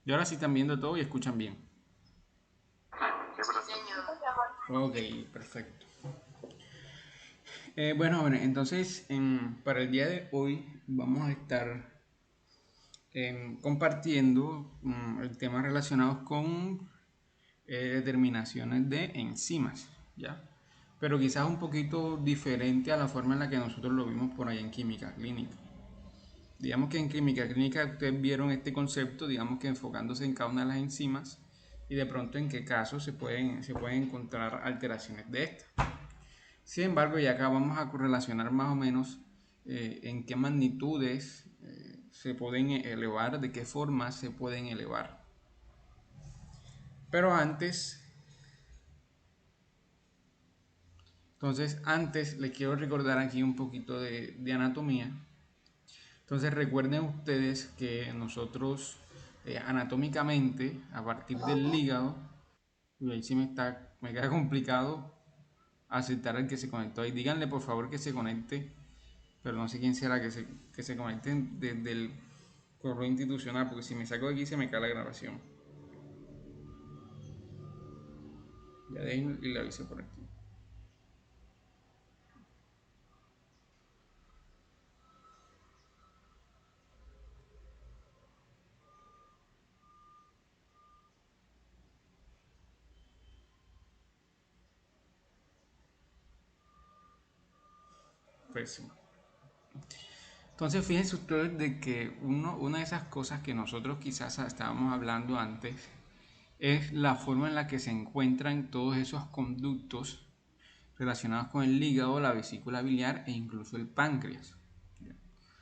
Y ahora sí están viendo todo y escuchan bien. Sí, señor. Ok, perfecto. Bueno, jóvenes, entonces para el día de hoy vamos a estar compartiendo el tema relacionado con determinaciones de enzimas, ¿ya? Pero quizás un poquito diferente a la forma en la que nosotros lo vimos por allá en química clínica. Digamos que en química clínica ustedes vieron este concepto, digamos que enfocándose en cada una de las enzimas y de pronto en qué casos se pueden encontrar alteraciones de estas. Sin embargo, ya acá vamos a correlacionar más o menos en qué magnitudes se pueden elevar, de qué forma se pueden elevar. Pero antes les quiero recordar aquí un poquito de anatomía. Entonces recuerden ustedes que nosotros anatómicamente, a partir del hígado, y ahí sí me queda complicado aceptar al que se conectó ahí. Díganle por favor que se conecte, pero no sé quién será que se conecten desde el correo institucional, porque si me saco de aquí se me cae la grabación. Ya dejen y le aviso por aquí. Pésimo. Entonces fíjense ustedes de que una de esas cosas que nosotros quizás estábamos hablando antes es la forma en la que se encuentran todos esos conductos relacionados con el hígado, la vesícula biliar e incluso el páncreas.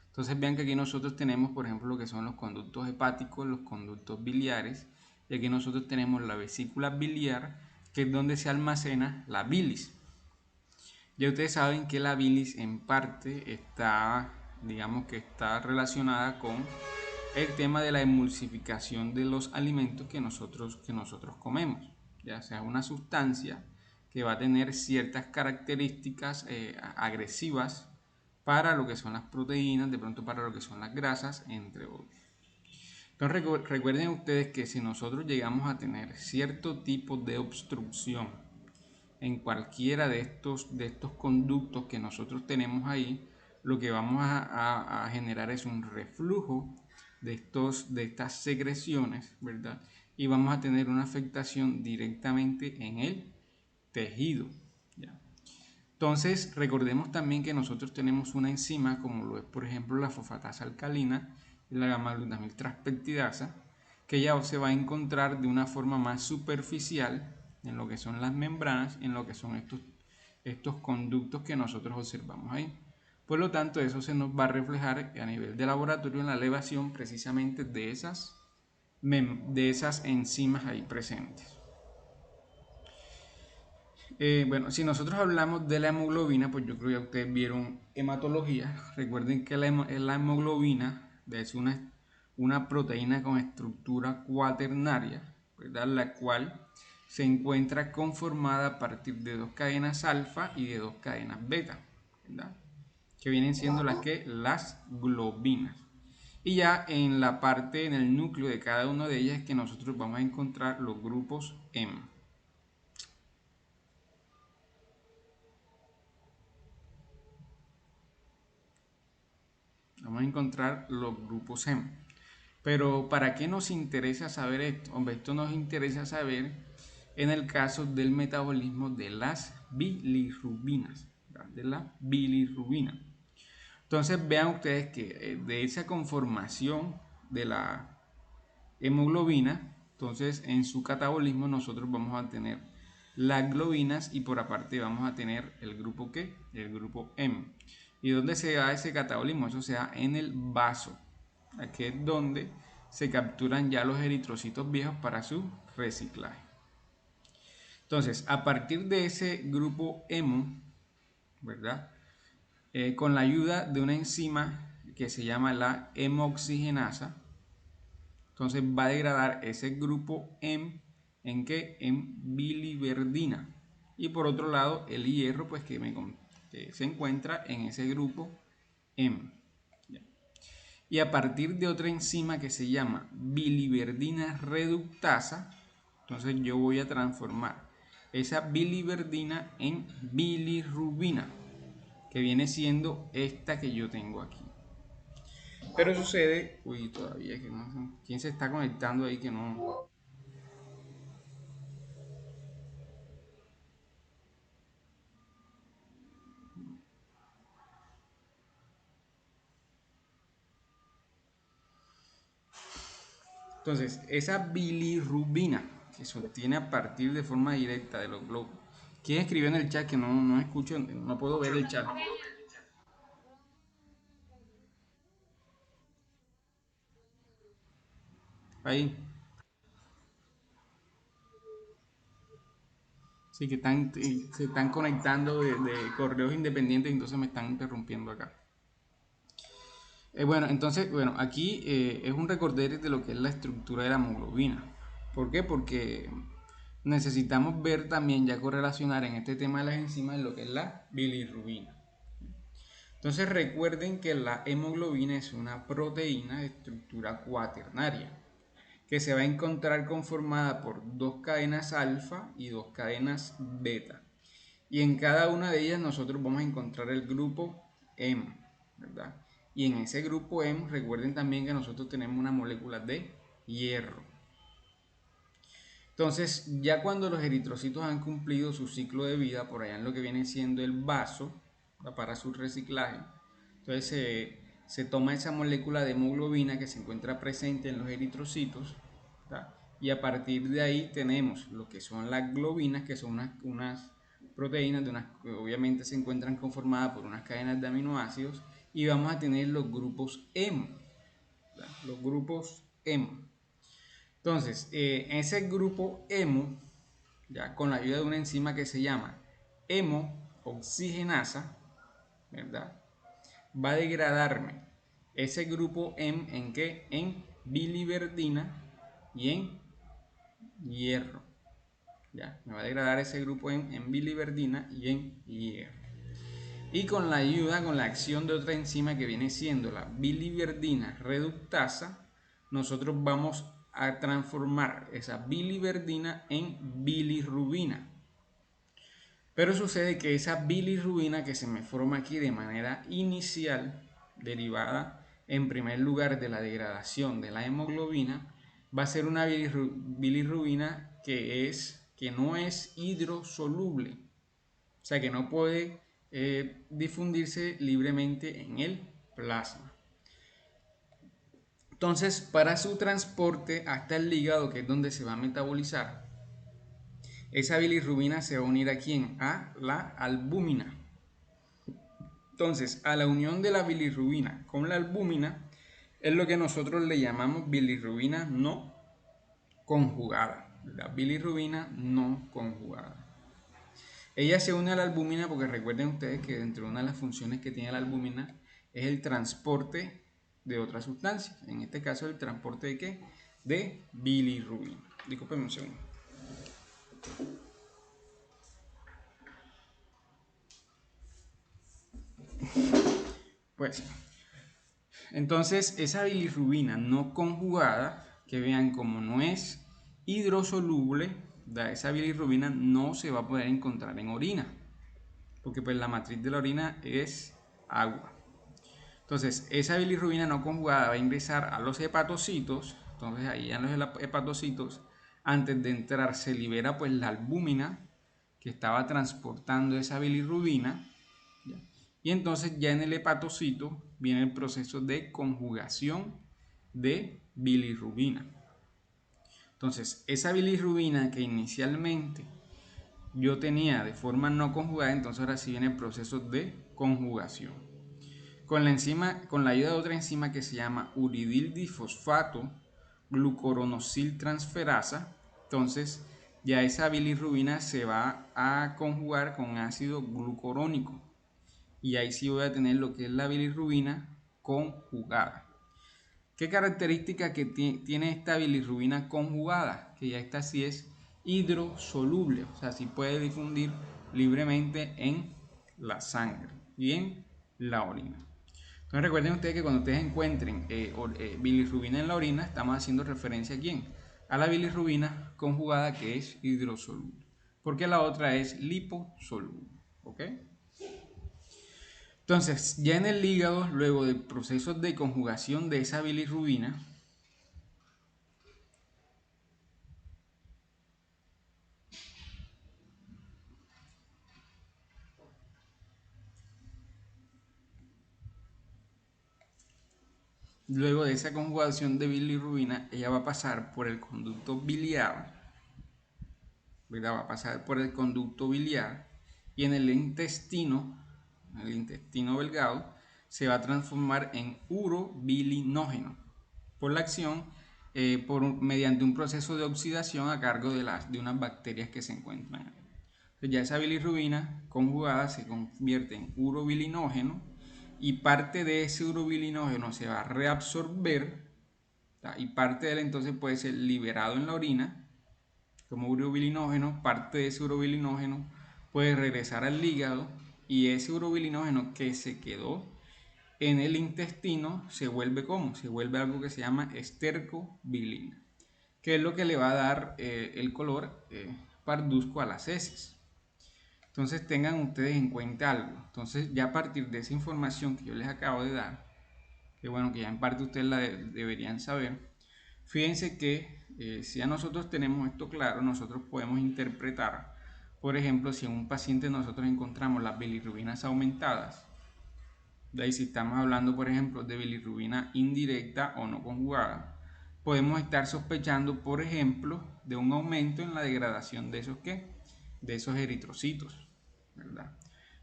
Entonces vean que aquí nosotros tenemos, por ejemplo, lo que son los conductos hepáticos, los conductos biliares, y aquí nosotros tenemos la vesícula biliar, que es donde se almacena la bilis. Ya ustedes saben que la bilis en parte está, digamos que está relacionada con el tema de la emulsificación de los alimentos que nosotros comemos, ya sea una sustancia que va a tener ciertas características agresivas para lo que son las proteínas, de pronto para lo que son las grasas, entre otros. Entonces recuerden ustedes que si nosotros llegamos a tener cierto tipo de obstrucción en cualquiera de estos conductos que nosotros tenemos ahí, lo que vamos a generar es un reflujo de estas secreciones, ¿verdad? Y vamos a tener una afectación directamente en el tejido, ¿ya? Entonces, recordemos también que nosotros tenemos una enzima, como lo es por ejemplo la fosfatasa alcalina y la gamma-glutamil transpeptidasa, que ya se va a encontrar de una forma más superficial en lo que son las membranas, en lo que son estos conductos que nosotros observamos ahí. Por lo tanto, eso se nos va a reflejar a nivel de laboratorio en la elevación precisamente de esas enzimas ahí presentes. Bueno, si nosotros hablamos de la hemoglobina, pues yo creo que ya ustedes vieron hematología. Recuerden que la hemoglobina es una proteína con estructura cuaternaria, ¿verdad? La cual se encuentra conformada a partir de dos cadenas alfa y de dos cadenas beta, ¿verdad? Que vienen siendo las globinas. Y ya en la parte, en el núcleo de cada una de ellas, es que nosotros vamos a encontrar los grupos M. Vamos a encontrar los grupos M. Pero ¿para qué nos interesa saber esto? Hombre, esto nos interesa saber en el caso del metabolismo de las bilirrubinas, de la bilirrubina. Entonces vean ustedes que de esa conformación de la hemoglobina, entonces en su catabolismo nosotros vamos a tener las globinas y por aparte vamos a tener el grupo ¿qué? El grupo M. ¿Y dónde se da ese catabolismo? Eso se da en el vaso. Aquí es donde se capturan ya los eritrocitos viejos para su reciclaje. Entonces, a partir de ese grupo hemo, ¿verdad? Con la ayuda de una enzima que se llama la hemoxigenasa, entonces va a degradar ese grupo ¿en qué? En biliverdina. Y por otro lado, el hierro, pues que se encuentra en ese grupo M. y a partir de otra enzima que se llama biliverdina reductasa, entonces yo voy a transformar esa biliverdina en bilirrubina, que viene siendo esta que yo tengo aquí. Pero sucede, uy, todavía que no sé, ¿quién se está conectando ahí que no? Entonces, esa bilirrubina que se obtiene a partir de forma directa de los globos. ¿Quién escribió en el chat que no escucho, no puedo ver el chat? Ahí. Sí, que se están conectando de correos independientes, entonces me están interrumpiendo acá. Bueno, entonces, bueno, aquí es un recordatorio de lo que es la estructura de la hemoglobina. ¿Por qué? Porque necesitamos ver también, ya correlacionar en este tema de las enzimas, lo que es la bilirrubina. Entonces recuerden que la hemoglobina es una proteína de estructura cuaternaria que se va a encontrar conformada por dos cadenas alfa y dos cadenas beta. Y en cada una de ellas nosotros vamos a encontrar el grupo M, ¿verdad? Y en ese grupo M, recuerden también que nosotros tenemos una molécula de hierro. Entonces, ya cuando los eritrocitos han cumplido su ciclo de vida, por allá en lo que viene siendo el vaso, para su reciclaje, entonces se toma esa molécula de hemoglobina que se encuentra presente en los eritrocitos, ¿tá? Y a partir de ahí tenemos lo que son las globinas, que son unas proteínas que obviamente se encuentran conformadas por unas cadenas de aminoácidos, y vamos a tener los grupos hemo, ¿tá? Los grupos hemo. Entonces, ese grupo hemo, ya con la ayuda de una enzima que se llama hemooxigenasa, ¿verdad? Va a degradarme ese grupo ¿en qué? En biliverdina y en hierro. ¿Ya? Me va a degradar ese grupo en biliverdina y en hierro. Y con la ayuda, con la acción de otra enzima que viene siendo la biliverdina reductasa, nosotros vamos a transformar esa biliverdina en bilirrubina. Pero sucede que esa bilirrubina que se me forma aquí de manera inicial, derivada en primer lugar de la degradación de la hemoglobina, va a ser una bilirrubina que no es hidrosoluble, o sea que no puede difundirse libremente en el plasma. Entonces, para su transporte hasta el hígado, que es donde se va a metabolizar, esa bilirrubina se va a unir a ¿quién? A la albúmina. Entonces, a la unión de la bilirrubina con la albúmina es lo que nosotros le llamamos bilirrubina no conjugada. La bilirrubina no conjugada. Ella se une a la albúmina porque recuerden ustedes que dentro de una de las funciones que tiene la albúmina es el transporte de otras sustancias. En este caso, el transporte de ¿qué? De bilirrubina. Disculpenme un segundo. Pues, entonces esa bilirrubina no conjugada, que vean como no es hidrosoluble, esa bilirrubina no se va a poder encontrar en orina, porque pues la matriz de la orina es agua. Entonces esa bilirrubina no conjugada va a ingresar a los hepatocitos, entonces ahí en los hepatocitos, antes de entrar se libera pues la albúmina que estaba transportando esa bilirrubina, ¿ya? Y entonces ya en el hepatocito viene el proceso de conjugación de bilirrubina. Entonces esa bilirrubina que inicialmente yo tenía de forma no conjugada, entonces ahora sí viene el proceso de conjugación. Con la ayuda de otra enzima que se llama uridildifosfato glucoronosiltransferasa, entonces ya esa bilirrubina se va a conjugar con ácido glucurónico. Y ahí sí voy a tener lo que es la bilirrubina conjugada. ¿Qué característica que tiene esta bilirrubina conjugada? Que ya esta sí es hidrosoluble, o sea, sí puede difundir libremente en la sangre y en la orina. Entonces recuerden ustedes que cuando ustedes encuentren bilirrubina en la orina, estamos haciendo referencia a quién? A la bilirrubina conjugada, que es hidrosoluble, porque la otra es liposoluble. ¿Ok? Entonces, ya en el hígado, luego del proceso de conjugación de esa bilirrubina, luego de esa conjugación de bilirrubina, ella va a pasar por el conducto biliar, ¿verdad? Va a pasar por el conducto biliar y en el intestino delgado, se va a transformar en urobilinógeno por la acción mediante un proceso de oxidación a cargo de unas bacterias que se encuentran ahí. Entonces ya esa bilirrubina conjugada se convierte en urobilinógeno y parte de ese urobilinógeno se va a reabsorber, ¿tá? Y parte de él entonces puede ser liberado en la orina como urobilinógeno. Parte de ese urobilinógeno puede regresar al hígado y ese urobilinógeno que se quedó en el intestino se vuelve ¿cómo? Se vuelve algo que se llama estercobilina, que es lo que le va a dar el color parduzco a las heces. Entonces tengan ustedes en cuenta algo. Entonces ya a partir de esa información que yo les acabo de dar, que bueno, que ya en parte ustedes la deberían saber, fíjense que si ya nosotros tenemos esto claro, nosotros podemos interpretar, por ejemplo, si en un paciente nosotros encontramos las bilirrubinas aumentadas, de ahí si estamos hablando, por ejemplo, de bilirrubina indirecta o no conjugada, podemos estar sospechando, por ejemplo, de un aumento en la degradación de esos ¿qué? De esos eritrocitos, ¿verdad?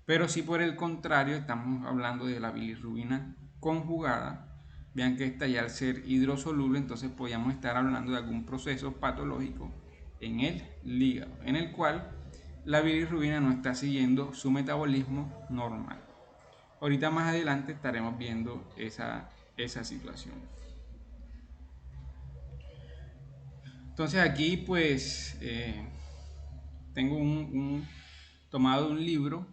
Pero si por el contrario estamos hablando de la bilirrubina conjugada, vean que esta ya al ser hidrosoluble, entonces podríamos estar hablando de algún proceso patológico en el hígado, en el cual la bilirrubina no está siguiendo su metabolismo normal. Ahorita más adelante estaremos viendo esa situación. Entonces aquí pues tengo tomado un libro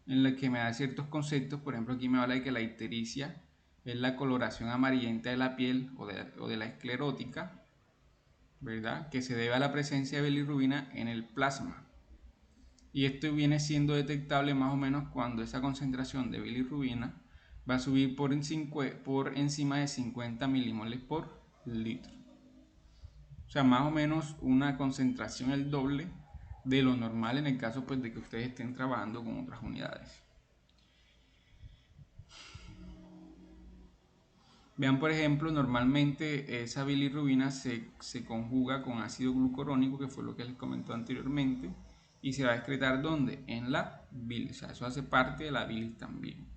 en el que me da ciertos conceptos. Por ejemplo, aquí me habla de que la ictericia es la coloración amarillenta de la piel o de la esclerótica, ¿verdad? Que se debe a la presencia de bilirrubina en el plasma. Y esto viene siendo detectable más o menos cuando esa concentración de bilirrubina va a subir por encima de 50 milimoles por litro. O sea, más o menos una concentración el doble de lo normal en el caso pues, de que ustedes estén trabajando con otras unidades. Vean, por ejemplo, normalmente esa bilirrubina se conjuga con ácido glucurónico, que fue lo que les comentó anteriormente, y se va a excretar ¿dónde? En la bilis. O sea, eso hace parte de la bilis también.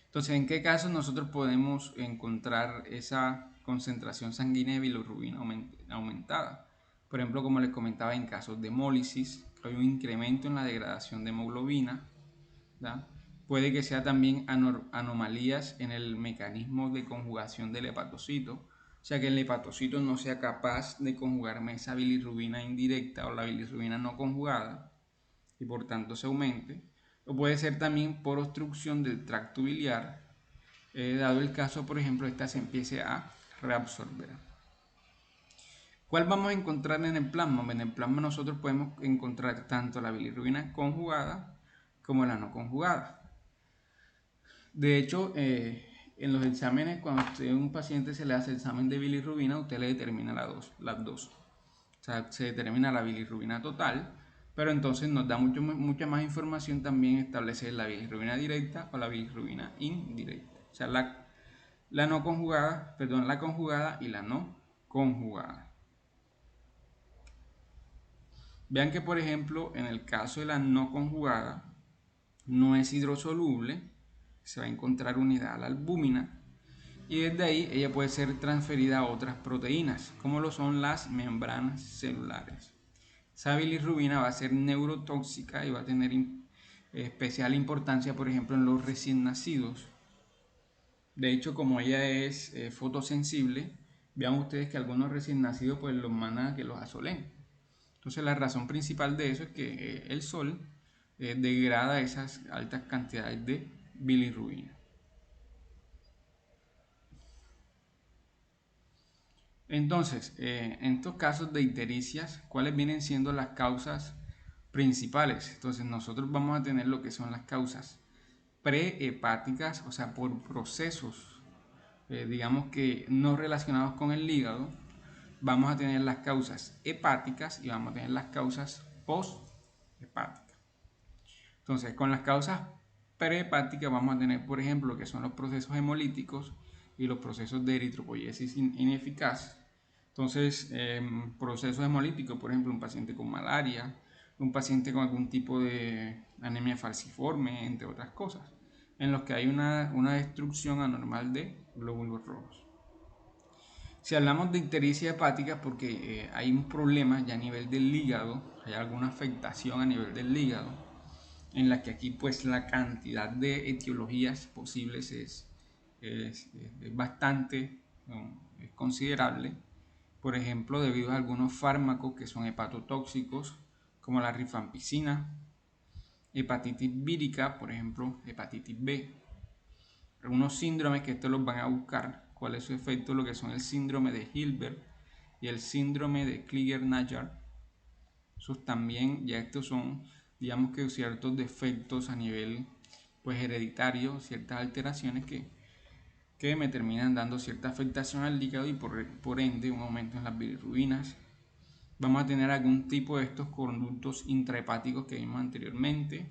Entonces, ¿en qué casos nosotros podemos encontrar esa concentración sanguínea de bilirrubina aumentada? Por ejemplo, como les comentaba, en casos de hemólisis, hay un incremento en la degradación de hemoglobina, ¿verdad? Puede que sea también anomalías en el mecanismo de conjugación del hepatocito, o sea que el hepatocito no sea capaz de conjugarme esa bilirrubina indirecta o la bilirrubina no conjugada y por tanto se aumente. O puede ser también por obstrucción del tracto biliar, dado el caso, por ejemplo, esta se empiece a reabsorber. ¿Cuál vamos a encontrar en el plasma? En el plasma nosotros podemos encontrar tanto la bilirrubina conjugada como la no conjugada. De hecho, en los exámenes, cuando a un paciente se le hace el examen de bilirrubina, usted le determina las dos. O sea, se determina la bilirrubina total, pero entonces nos da mucha más información también establecer la bilirrubina directa o la bilirrubina indirecta. O sea, la no conjugada, perdón, la conjugada y la no conjugada. Vean que, por ejemplo, en el caso de la no conjugada, no es hidrosoluble, se va a encontrar unidad a la albúmina y desde ahí ella puede ser transferida a otras proteínas, como lo son las membranas celulares. Esa bilirrubina va a ser neurotóxica y va a tener especial importancia, por ejemplo, en los recién nacidos. De hecho, como ella es fotosensible, vean ustedes que algunos recién nacidos pues los mandan a que los asolen. Entonces la razón principal de eso es que el sol degrada esas altas cantidades de bilirrubina. Entonces, en estos casos de ictericias, ¿cuáles vienen siendo las causas principales? Entonces, nosotros vamos a tener lo que son las causas prehepáticas, o sea, por procesos, digamos que no relacionados con el hígado. Vamos a tener las causas hepáticas y vamos a tener las causas posthepáticas. Entonces, con las causas prehepáticas vamos a tener, por ejemplo, lo que son los procesos hemolíticos y los procesos de eritropoyesis ineficaz. Entonces, procesos hemolíticos, por ejemplo, un paciente con malaria, un paciente con algún tipo de anemia falciforme, entre otras cosas, en los que hay una destrucción anormal de glóbulos rojos. Si hablamos de ictericia hepática, porque hay un problema ya a nivel del hígado, hay alguna afectación a nivel del hígado, en la que aquí pues la cantidad de etiologías posibles es bastante es considerable. Por ejemplo, debido a algunos fármacos que son hepatotóxicos, como la rifampicina, hepatitis vírica, por ejemplo, hepatitis B. Algunos síndromes que estos los van a buscar, cuál es su efecto, lo que son el síndrome de Hilbert y el síndrome de Krieger-Najjar. Esos también, ya estos son, digamos que ciertos defectos a nivel pues hereditario, ciertas alteraciones que me terminan dando cierta afectación al hígado y por ende un aumento en las bilirrubinas. Vamos a tener algún tipo de estos conductos intrahepáticos que vimos anteriormente,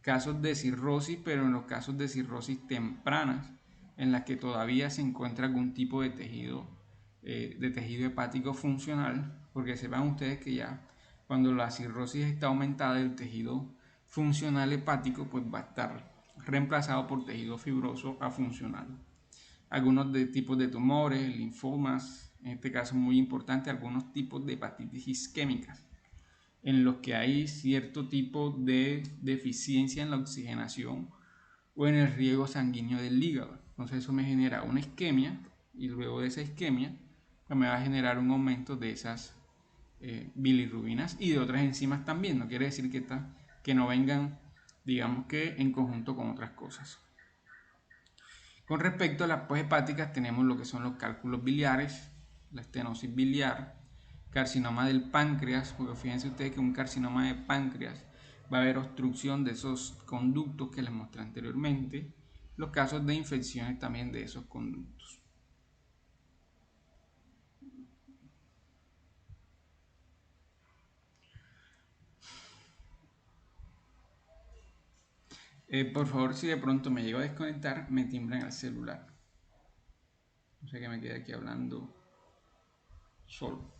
casos de cirrosis, pero en los casos de cirrosis tempranas, en las que todavía se encuentra algún tipo de tejido hepático funcional, porque sepan ustedes que ya cuando la cirrosis está aumentada, el tejido funcional hepático pues va a estar reemplazado por tejido fibroso a funcional. Algunos tipos de tumores, linfomas, en este caso muy importante, algunos tipos de hepatitis isquémicas, en los que hay cierto tipo de deficiencia en la oxigenación o en el riego sanguíneo del hígado. Entonces eso me genera una isquemia y luego de esa isquemia pues me va a generar un aumento de esas bilirrubinas y de otras enzimas también. No quiere decir que no vengan, digamos que en conjunto con otras cosas. Con respecto a las poshepáticas tenemos lo que son los cálculos biliares, la estenosis biliar, carcinoma del páncreas, porque fíjense ustedes que un carcinoma de páncreas va a haber obstrucción de esos conductos que les mostré anteriormente, los casos de infecciones también de esos conductos. Por favor, si de pronto me llego a desconectar, me timbran el celular. No sé que me quede aquí hablando solo.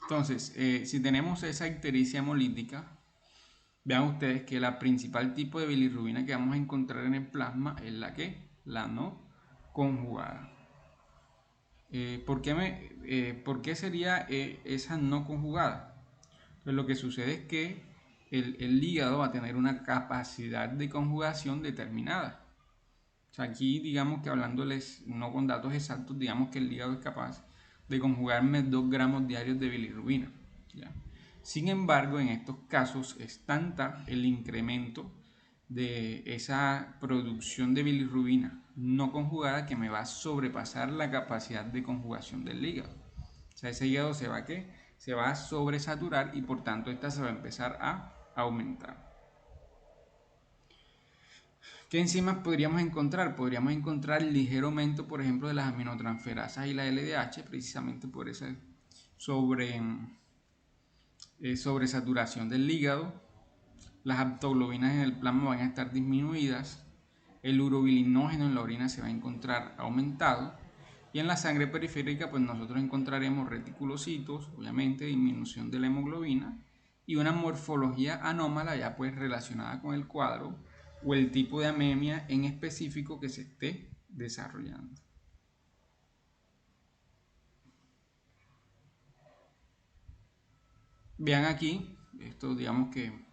Entonces, si tenemos esa ictericia hemolítica, vean ustedes que la principal tipo de bilirrubina que vamos a encontrar en el plasma es la no conjugada. ¿Por qué sería esa no conjugada? Pues lo que sucede es que el hígado va a tener una capacidad de conjugación determinada. O sea, aquí digamos que hablándoles no con datos exactos, digamos que el hígado es capaz de conjugarme 2 gramos diarios de bilirrubina. ¿Ya? Sin embargo, en estos casos es tanta el incremento de esa producción de bilirrubina no conjugada que me va a sobrepasar la capacidad de conjugación del hígado. O sea, ese hígado se va a sobresaturar y por tanto esta se va a empezar a aumentar. ¿Qué enzimas podríamos encontrar? Podríamos encontrar el ligero aumento, por ejemplo, de las aminotransferasas y la LDH, precisamente por esa sobresaturación del hígado. Las aptoglobinas en el plasma van a estar disminuidas. El urobilinógeno en la orina se va a encontrar aumentado. Y en la sangre periférica, pues nosotros encontraremos reticulocitos, obviamente, disminución de la hemoglobina y una morfología anómala ya pues relacionada con el cuadro o el tipo de anemia en específico que se esté desarrollando. Vean aquí, esto digamos que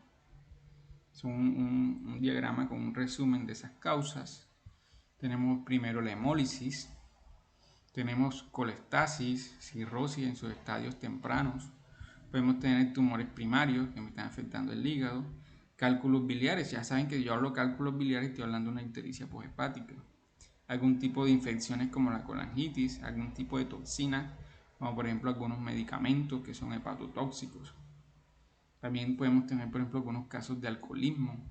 es un diagrama con un resumen de esas causas. Tenemos primero la hemólisis. Tenemos colestasis, cirrosis en sus estadios tempranos. Podemos tener tumores primarios que me están afectando el hígado. Cálculos biliares, ya saben que yo hablo cálculos biliares, estoy hablando de una ictericia posthepática. Algún tipo de infecciones como la colangitis, algún tipo de toxina, como por ejemplo algunos medicamentos que son hepatotóxicos. También podemos tener, por ejemplo, algunos casos de alcoholismo,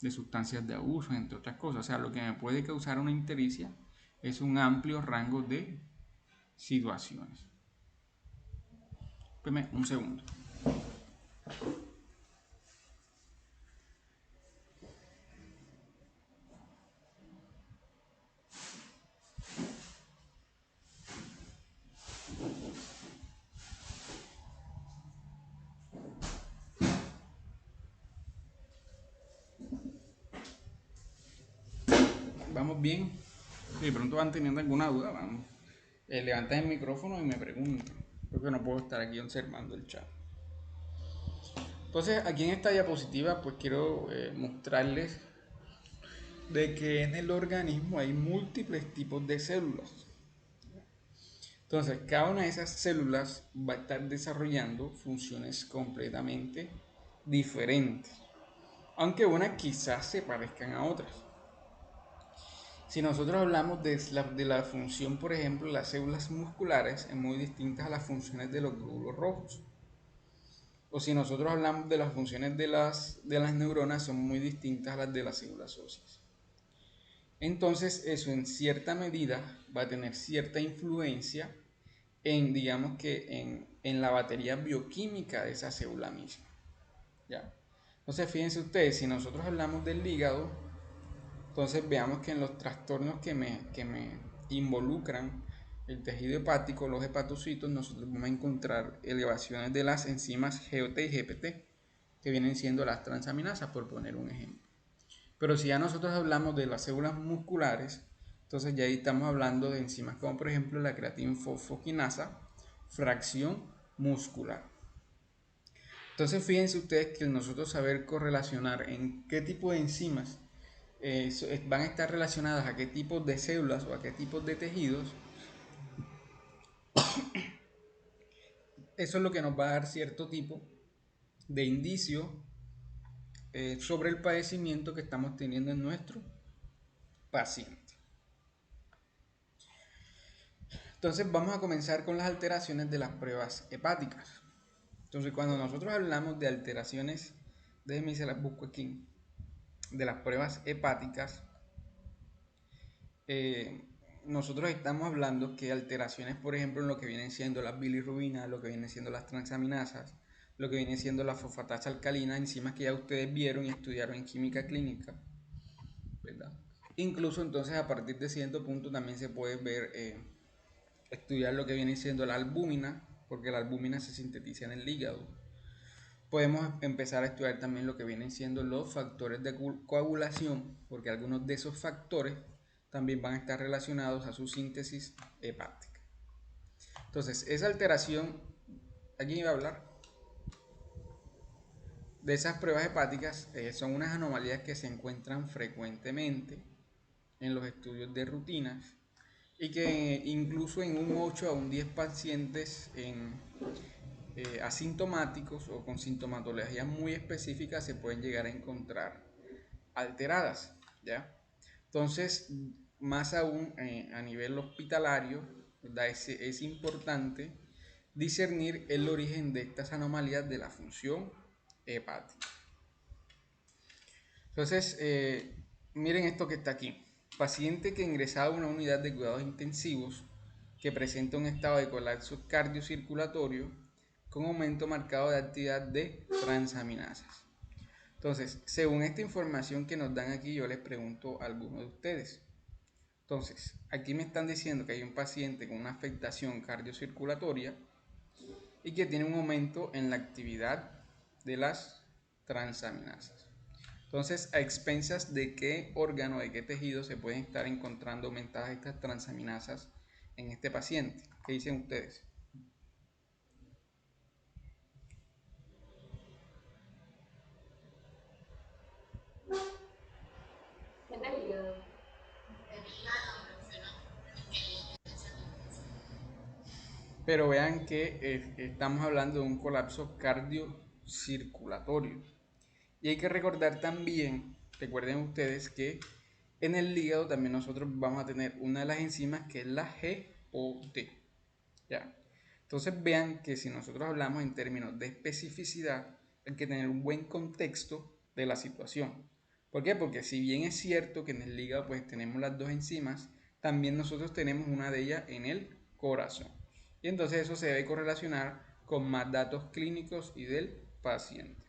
de sustancias de abuso, entre otras cosas. O sea, lo que me puede causar una ictericia es un amplio rango de situaciones. Espérame un segundo. ¿Vamos bien? Si de pronto van teniendo alguna duda, vamos. Levantan el micrófono y me preguntan, porque no puedo estar aquí observando el chat. Entonces, aquí en esta diapositiva, pues quiero mostrarles de que en el organismo hay múltiples tipos de células. Entonces, cada una de esas células va a estar desarrollando funciones completamente diferentes, aunque unas quizás se parezcan a otras. Si nosotros hablamos de la función, por ejemplo, de las células musculares, es muy distintas a las funciones de los glóbulos rojos. O si nosotros hablamos de las funciones de las neuronas, son muy distintas a las de las células óseas. Entonces, eso en cierta medida va a tener cierta influencia en, digamos que, en la batería bioquímica de esa célula misma. ¿Ya? Entonces, fíjense ustedes, si nosotros hablamos del hígado, entonces veamos que en los trastornos que me involucran el tejido hepático, los hepatocitos, nosotros vamos a encontrar elevaciones de las enzimas GOT y GPT, que vienen siendo las transaminasas, por poner un ejemplo. Pero si ya nosotros hablamos de las células musculares, entonces ya ahí estamos hablando de enzimas como por ejemplo la creatinfosfoquinasa, fracción muscular. Entonces fíjense ustedes que nosotros saber correlacionar en qué tipo de enzimas van a estar relacionadas a qué tipos de células o a qué tipos de tejidos, eso es lo que nos va a dar cierto tipo de indicio sobre el padecimiento que estamos teniendo en nuestro paciente. Entonces vamos a comenzar con las alteraciones de las pruebas hepáticas. Entonces cuando nosotros hablamos de alteraciones, déjenme se las busco aquí, de las pruebas hepáticas, nosotros estamos hablando que alteraciones, por ejemplo, en lo que vienen siendo las bilirrubinas, lo que vienen siendo las transaminasas, lo que viene siendo la fosfatasa alcalina, enzimas que ya ustedes vieron y estudiaron en química clínica, ¿verdad? Incluso entonces a partir de cierto punto también se puede ver, estudiar lo que viene siendo la albúmina, porque la albúmina se sintetiza en el hígado. Podemos empezar a estudiar también lo que vienen siendo los factores de coagulación, porque algunos de esos factores también van a estar relacionados a su síntesis hepática. Entonces, esa alteración, aquí iba a hablar de esas pruebas hepáticas, son unas anomalías que se encuentran frecuentemente en los estudios de rutinas y que incluso en un 8 a un 10 pacientes asintomáticos o con sintomatología muy específica se pueden llegar a encontrar alteradas, ¿ya? Entonces, más aún a nivel hospitalario, ¿verdad? Es importante discernir el origen de estas anomalías de la función hepática. Entonces, miren esto que está aquí. Paciente que ingresado a una unidad de cuidados intensivos que presenta un estado de colapso cardiocirculatorio con aumento marcado de actividad de transaminasas. Entonces, según esta información que nos dan aquí, yo les pregunto a algunos de ustedes. Entonces, aquí me están diciendo que hay un paciente con una afectación cardiocirculatoria y que tiene un aumento en la actividad de las transaminasas. Entonces, a expensas de qué órgano, de qué tejido se pueden estar encontrando aumentadas estas transaminasas en este paciente. ¿Qué dicen ustedes? pero vean que estamos hablando de un colapso cardiocirculatorio. Y hay que recordar también, recuerden ustedes que en el hígado también nosotros vamos a tener una de las enzimas que es la GOT. ¿Ya? Entonces vean que si nosotros hablamos en términos de especificidad, hay que tener un buen contexto de la situación. ¿Por qué? Porque si bien es cierto que en el hígado pues tenemos las dos enzimas, también nosotros tenemos una de ellas en el corazón. Y entonces eso se debe correlacionar con más datos clínicos y del paciente.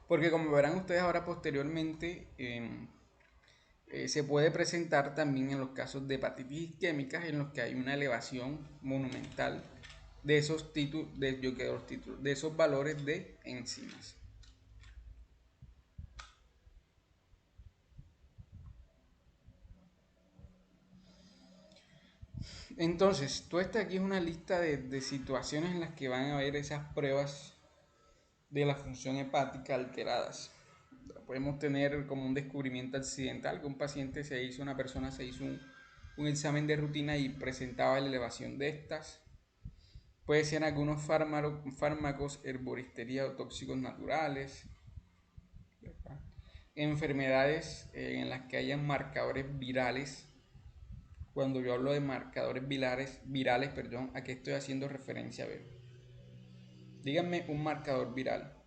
Porque como verán ustedes ahora posteriormente, se puede presentar también en los casos de hepatitis isquémicas en los que hay una elevación monumental de esos títulos, de esos valores de enzimas. Entonces, todo esto aquí es una lista de situaciones en las que van a haber esas pruebas de la función hepática alteradas. Podemos tener como un descubrimiento accidental que un paciente una persona se hizo un examen de rutina y presentaba la elevación de estas. Puede ser algunos fármacos, herboristería o tóxicos naturales, ¿verdad? Enfermedades en las que hayan marcadores virales. Cuando yo hablo de marcadores virales, perdón, ¿a qué estoy haciendo referencia? A ver, díganme un marcador viral.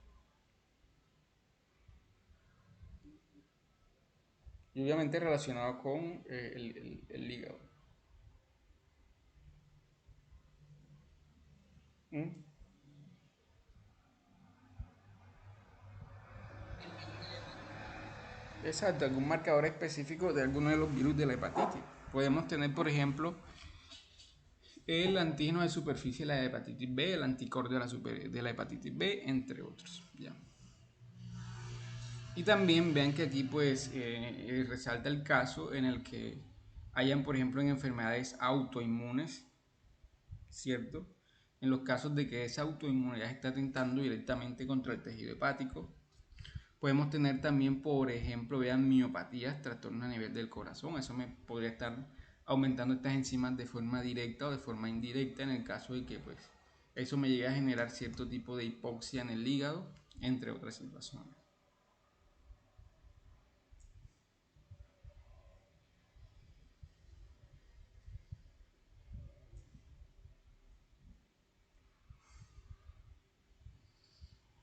Y obviamente relacionado con el hígado. ¿Mm? Exacto, algún marcador específico de alguno de los virus de la hepatitis. Podemos tener, por ejemplo, el antígeno de superficie de la hepatitis B, el anticordio de la hepatitis B, entre otros. ¿Ya? Y también vean que aquí pues resalta el caso en el que hayan, por ejemplo, en enfermedades autoinmunes, ¿cierto? En los casos de que esa autoinmunidad está atentando directamente contra el tejido hepático. Podemos tener también, por ejemplo, vean, miopatías, trastornos a nivel del corazón. Eso me podría estar aumentando estas enzimas de forma directa o de forma indirecta en el caso de que pues eso me llegue a generar cierto tipo de hipoxia en el hígado, entre otras situaciones.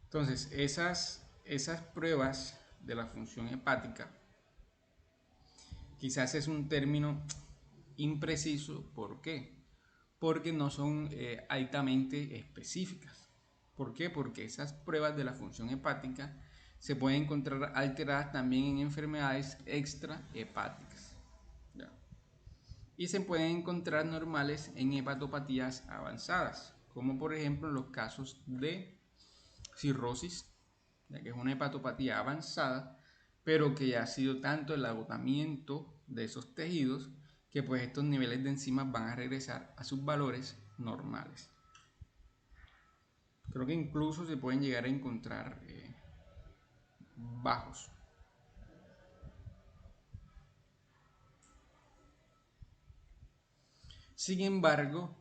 Entonces, esas pruebas de la función hepática, quizás es un término impreciso. ¿Por qué? Porque no son altamente específicas. ¿Por qué? Porque esas pruebas de la función hepática se pueden encontrar alteradas también en enfermedades extrahepáticas. ¿Ya? Y se pueden encontrar normales en hepatopatías avanzadas, como por ejemplo en los casos de cirrosis, ya que es una hepatopatía avanzada, pero que ya ha sido tanto el agotamiento de esos tejidos que pues estos niveles de enzimas van a regresar a sus valores normales. Creo que incluso se pueden llegar a encontrar bajos. Sin embargo,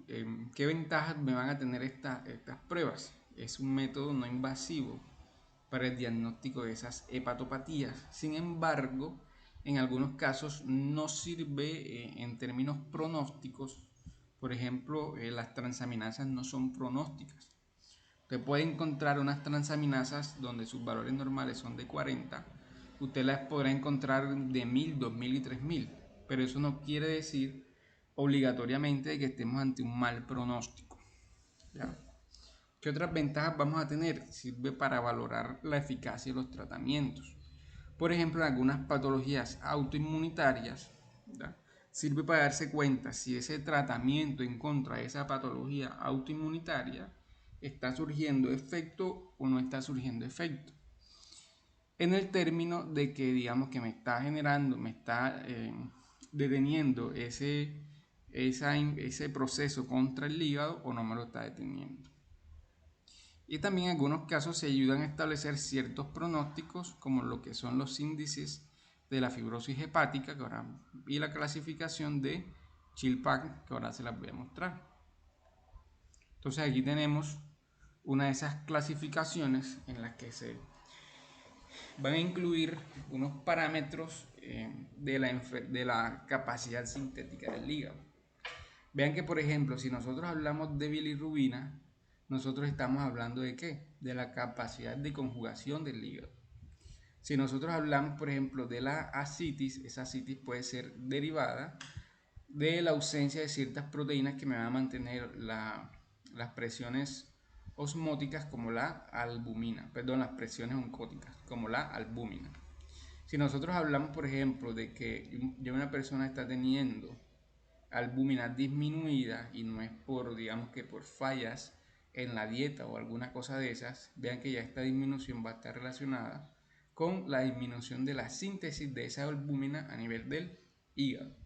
¿qué ventajas me van a tener estas pruebas? Es un método no invasivo para el diagnóstico de esas hepatopatías. Sin embargo, en algunos casos no sirve en términos pronósticos. Por ejemplo, las transaminasas no son pronósticas. Usted puede encontrar unas transaminasas donde sus valores normales son de 40. Usted las podrá encontrar de 1000, 2000 y 3000. Pero eso no quiere decir obligatoriamente que estemos ante un mal pronóstico. ¿Ya? ¿Qué otras ventajas vamos a tener? Sirve para valorar la eficacia de los tratamientos. Por ejemplo, en algunas patologías autoinmunitarias, ¿ya? Sirve para darse cuenta si ese tratamiento en contra de esa patología autoinmunitaria está surgiendo efecto o no está surgiendo efecto. En el término de que digamos que me está generando, me está deteniendo ese proceso contra el hígado o no me lo está deteniendo. Y también en algunos casos se ayudan a establecer ciertos pronósticos como lo que son los índices de la fibrosis hepática y la clasificación de Chilpack, que ahora se las voy a mostrar. Entonces aquí tenemos una de esas clasificaciones en las que se van a incluir unos parámetros de la capacidad sintética del hígado. Vean que, por ejemplo, si nosotros hablamos de bilirrubina, nosotros estamos hablando de qué? De la capacidad de conjugación del hígado. Si nosotros hablamos, por ejemplo, de la ascitis, esa ascitis puede ser derivada de la ausencia de ciertas proteínas que me van a mantener las presiones osmóticas como la albumina, perdón, las presiones oncóticas como la albúmina. Si nosotros hablamos, por ejemplo, de que ya una persona está teniendo albúmina disminuida y no es por, digamos que por fallas en la dieta o alguna cosa de esas, vean que ya esta disminución va a estar relacionada con la disminución de la síntesis de esa albúmina a nivel del hígado.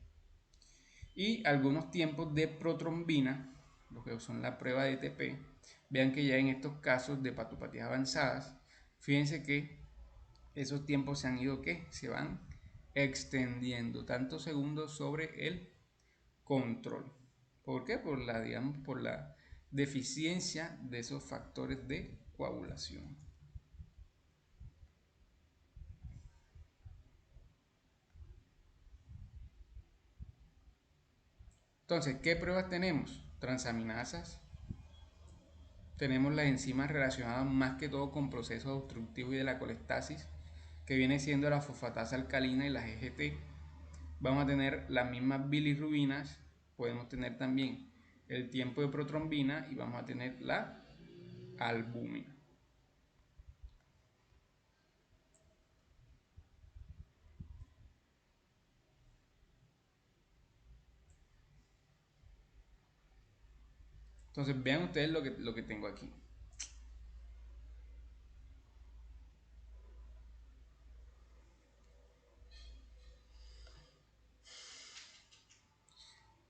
Y algunos tiempos de protrombina, lo que son la prueba de ATP, vean que ya en estos casos de hepatopatías avanzadas, fíjense que esos tiempos se han ido, ¿qué? Se van extendiendo tantos segundos sobre el control. ¿Por qué? Digamos, por la deficiencia de esos factores de coagulación. Entonces, ¿qué pruebas tenemos? Transaminasas, tenemos las enzimas relacionadas más que todo con procesos obstructivos y de la colestasis, que viene siendo la fosfatasa alcalina y la GGT. Vamos a tener las mismas bilirrubinas, podemos tener también el tiempo de protrombina y vamos a tener la albúmina. Entonces vean ustedes lo que tengo aquí.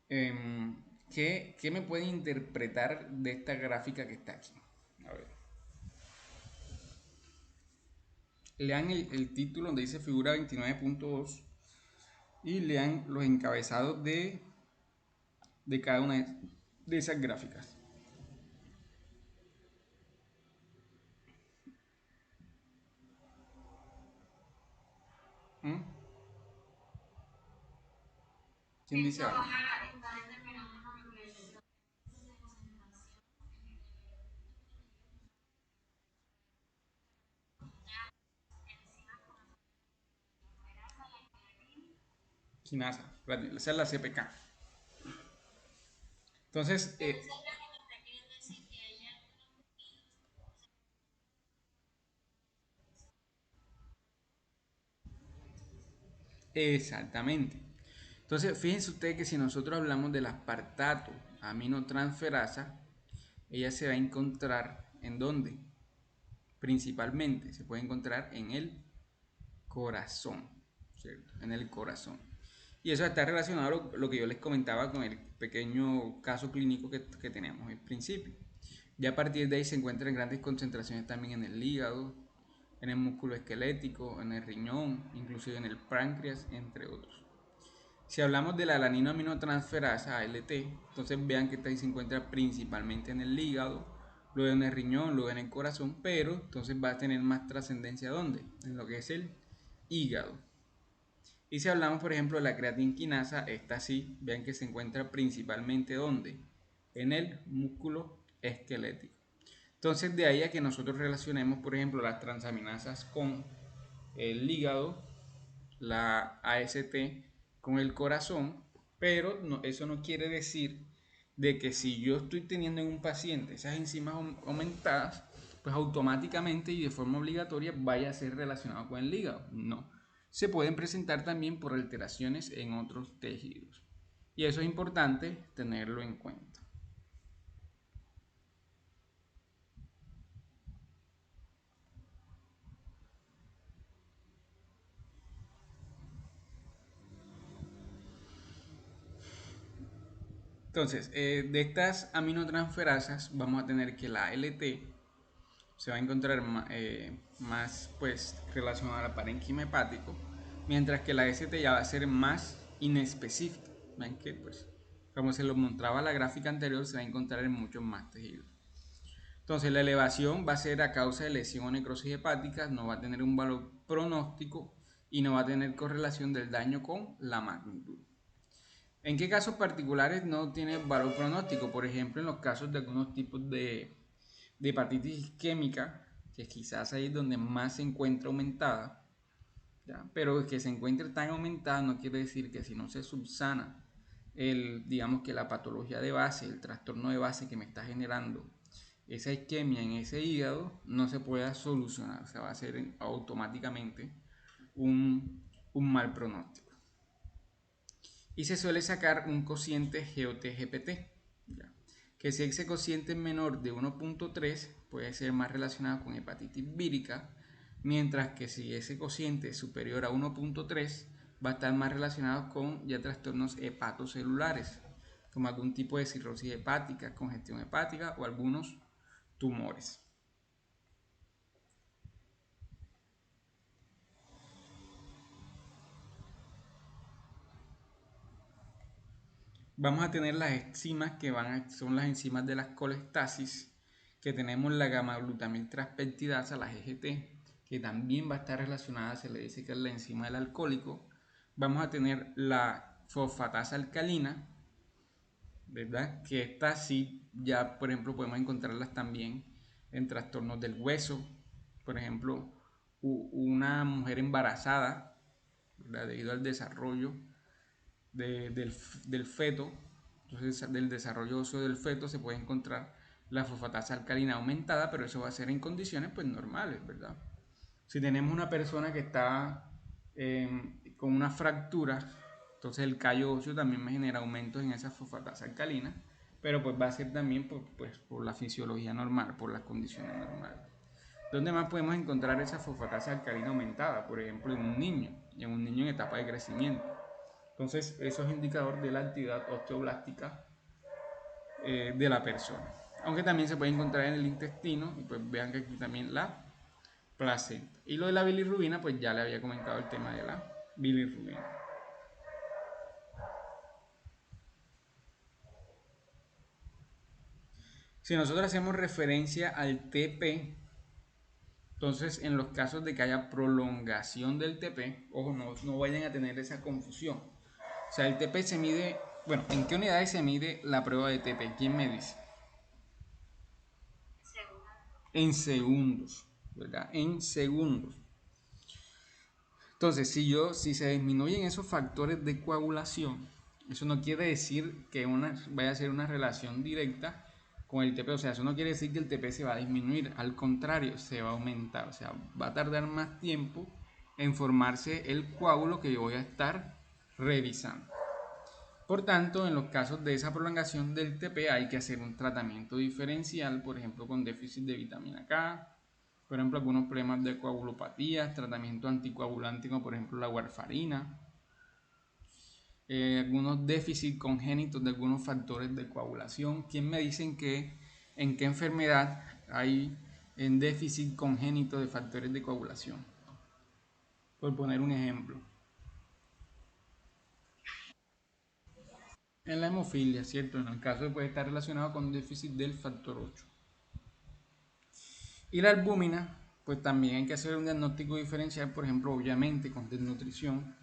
Em, ¿qué me pueden interpretar de esta gráfica que está aquí? A ver. Lean el título donde dice figura 29.2 y lean los encabezados de cada una de esas gráficas. ¿Mm? ¿Quién dice algo? Quinasa. Esa es la CPK. Entonces, exactamente. Entonces, fíjense ustedes que si nosotros hablamos del aspartato aminotransferasa, ella se va a encontrar ¿en dónde? Principalmente se puede encontrar en el corazón, ¿cierto? En el corazón. Y eso está relacionado a lo que yo les comentaba con el pequeño caso clínico que tenemos al principio. Ya a partir de ahí se encuentran grandes concentraciones también en el hígado, en el músculo esquelético, en el riñón, inclusive en el páncreas, entre otros. Si hablamos de la alaninoaminotransferasa ALT, entonces vean que esta se encuentra principalmente en el hígado, luego en el riñón, luego en el corazón, pero entonces va a tener más trascendencia ¿dónde? En lo que es el hígado. Y si hablamos, por ejemplo, de la creatinquinasa, esta sí, vean que se encuentra principalmente ¿dónde? En el músculo esquelético. Entonces, de ahí a que nosotros relacionemos, por ejemplo, las transaminasas con el hígado, la AST con el corazón, pero eso no quiere decir de que si yo estoy teniendo en un paciente esas enzimas aumentadas, pues automáticamente y de forma obligatoria vaya a ser relacionado con el hígado. No. Se pueden presentar también por alteraciones en otros tejidos. Y eso es importante tenerlo en cuenta. Entonces, de estas aminotransferasas vamos a tener que la ALT se va a encontrar más pues relacionada al parénquima hepático, mientras que la ST ya va a ser más inespecífica. ¿Ven que pues Como se lo mostraba la gráfica anterior, se va a encontrar en muchos más tejidos. Entonces la elevación va a ser a causa de lesión o necrosis hepática, no va a tener un valor pronóstico y no va a tener correlación del daño con la magnitud. ¿En qué casos particulares no tiene valor pronóstico? Por ejemplo, en los casos de algunos tipos de hepatitis isquémica, que quizás ahí es donde más se encuentra aumentada, ¿ya? Pero que se encuentre tan aumentada no quiere decir que si no se subsana digamos que la patología de base, el trastorno de base que me está generando esa isquemia en ese hígado, no se pueda solucionar, o sea, va a ser automáticamente un mal pronóstico. Y se suele sacar un cociente GOT-GPT, que si ese cociente es menor de 1.3 puede ser más relacionado con hepatitis vírica, mientras que si ese cociente es superior a 1.3 va a estar más relacionado con ya trastornos hepatocelulares, como algún tipo de cirrosis hepática, congestión hepática o algunos tumores. Vamos a tener las enzimas que son las enzimas de las colestasis, que tenemos la gamma-glutamil transpeptidasa, la GGT, que también va a estar relacionada, se le dice que es la enzima del alcohólico. Vamos a tener la fosfatasa alcalina, ¿verdad? Que esta sí, ya por ejemplo podemos encontrarlas también en trastornos del hueso, por ejemplo, una mujer embarazada, ¿verdad? Debido al desarrollo del feto, entonces del desarrollo óseo del feto se puede encontrar la fosfatasa alcalina aumentada, pero eso va a ser en condiciones pues normales, ¿verdad? Si tenemos una persona que está con una fractura, entonces el callo óseo también me genera aumentos en esa fosfatasa alcalina, pero pues va a ser también por la fisiología normal, por las condiciones normales. ¿Dónde más podemos encontrar esa fosfatasa alcalina aumentada? Por ejemplo, en un niño en etapa de crecimiento. Entonces, eso es indicador de la actividad osteoblástica de la persona. Aunque también se puede encontrar en el intestino, y pues vean que aquí también la placenta. Y lo de la bilirrubina, pues ya le había comentado el tema de la bilirrubina. Si nosotros hacemos referencia al TP, entonces en los casos de que haya prolongación del TP, ojo, no vayan a tener esa confusión. O sea, el TP se mide, bueno, ¿en qué unidades se mide la prueba de TP? ¿Quién me dice? En segundos, ¿verdad? En segundos. Entonces, si se disminuyen esos factores de coagulación, eso no quiere decir que vaya a ser una relación directa con el TP, o sea, eso no quiere decir que el TP se va a disminuir, al contrario, se va a aumentar, o sea, va a tardar más tiempo en formarse el coágulo que yo voy a estar revisando. Por tanto, en los casos de esa prolongación del TP hay que hacer un tratamiento diferencial, por ejemplo, con déficit de vitamina K, por ejemplo, algunos problemas de coagulopatías, tratamiento anticoagulante como por ejemplo la warfarina, algunos déficits congénitos de algunos factores de coagulación. ¿Quién me dicen que en qué enfermedad hay en déficit congénito de factores de coagulación? Por poner un ejemplo. En la hemofilia, ¿cierto? En el caso puede estar relacionado con déficit del factor 8. Y la albúmina, pues también hay que hacer un diagnóstico diferencial, por ejemplo, obviamente con desnutrición,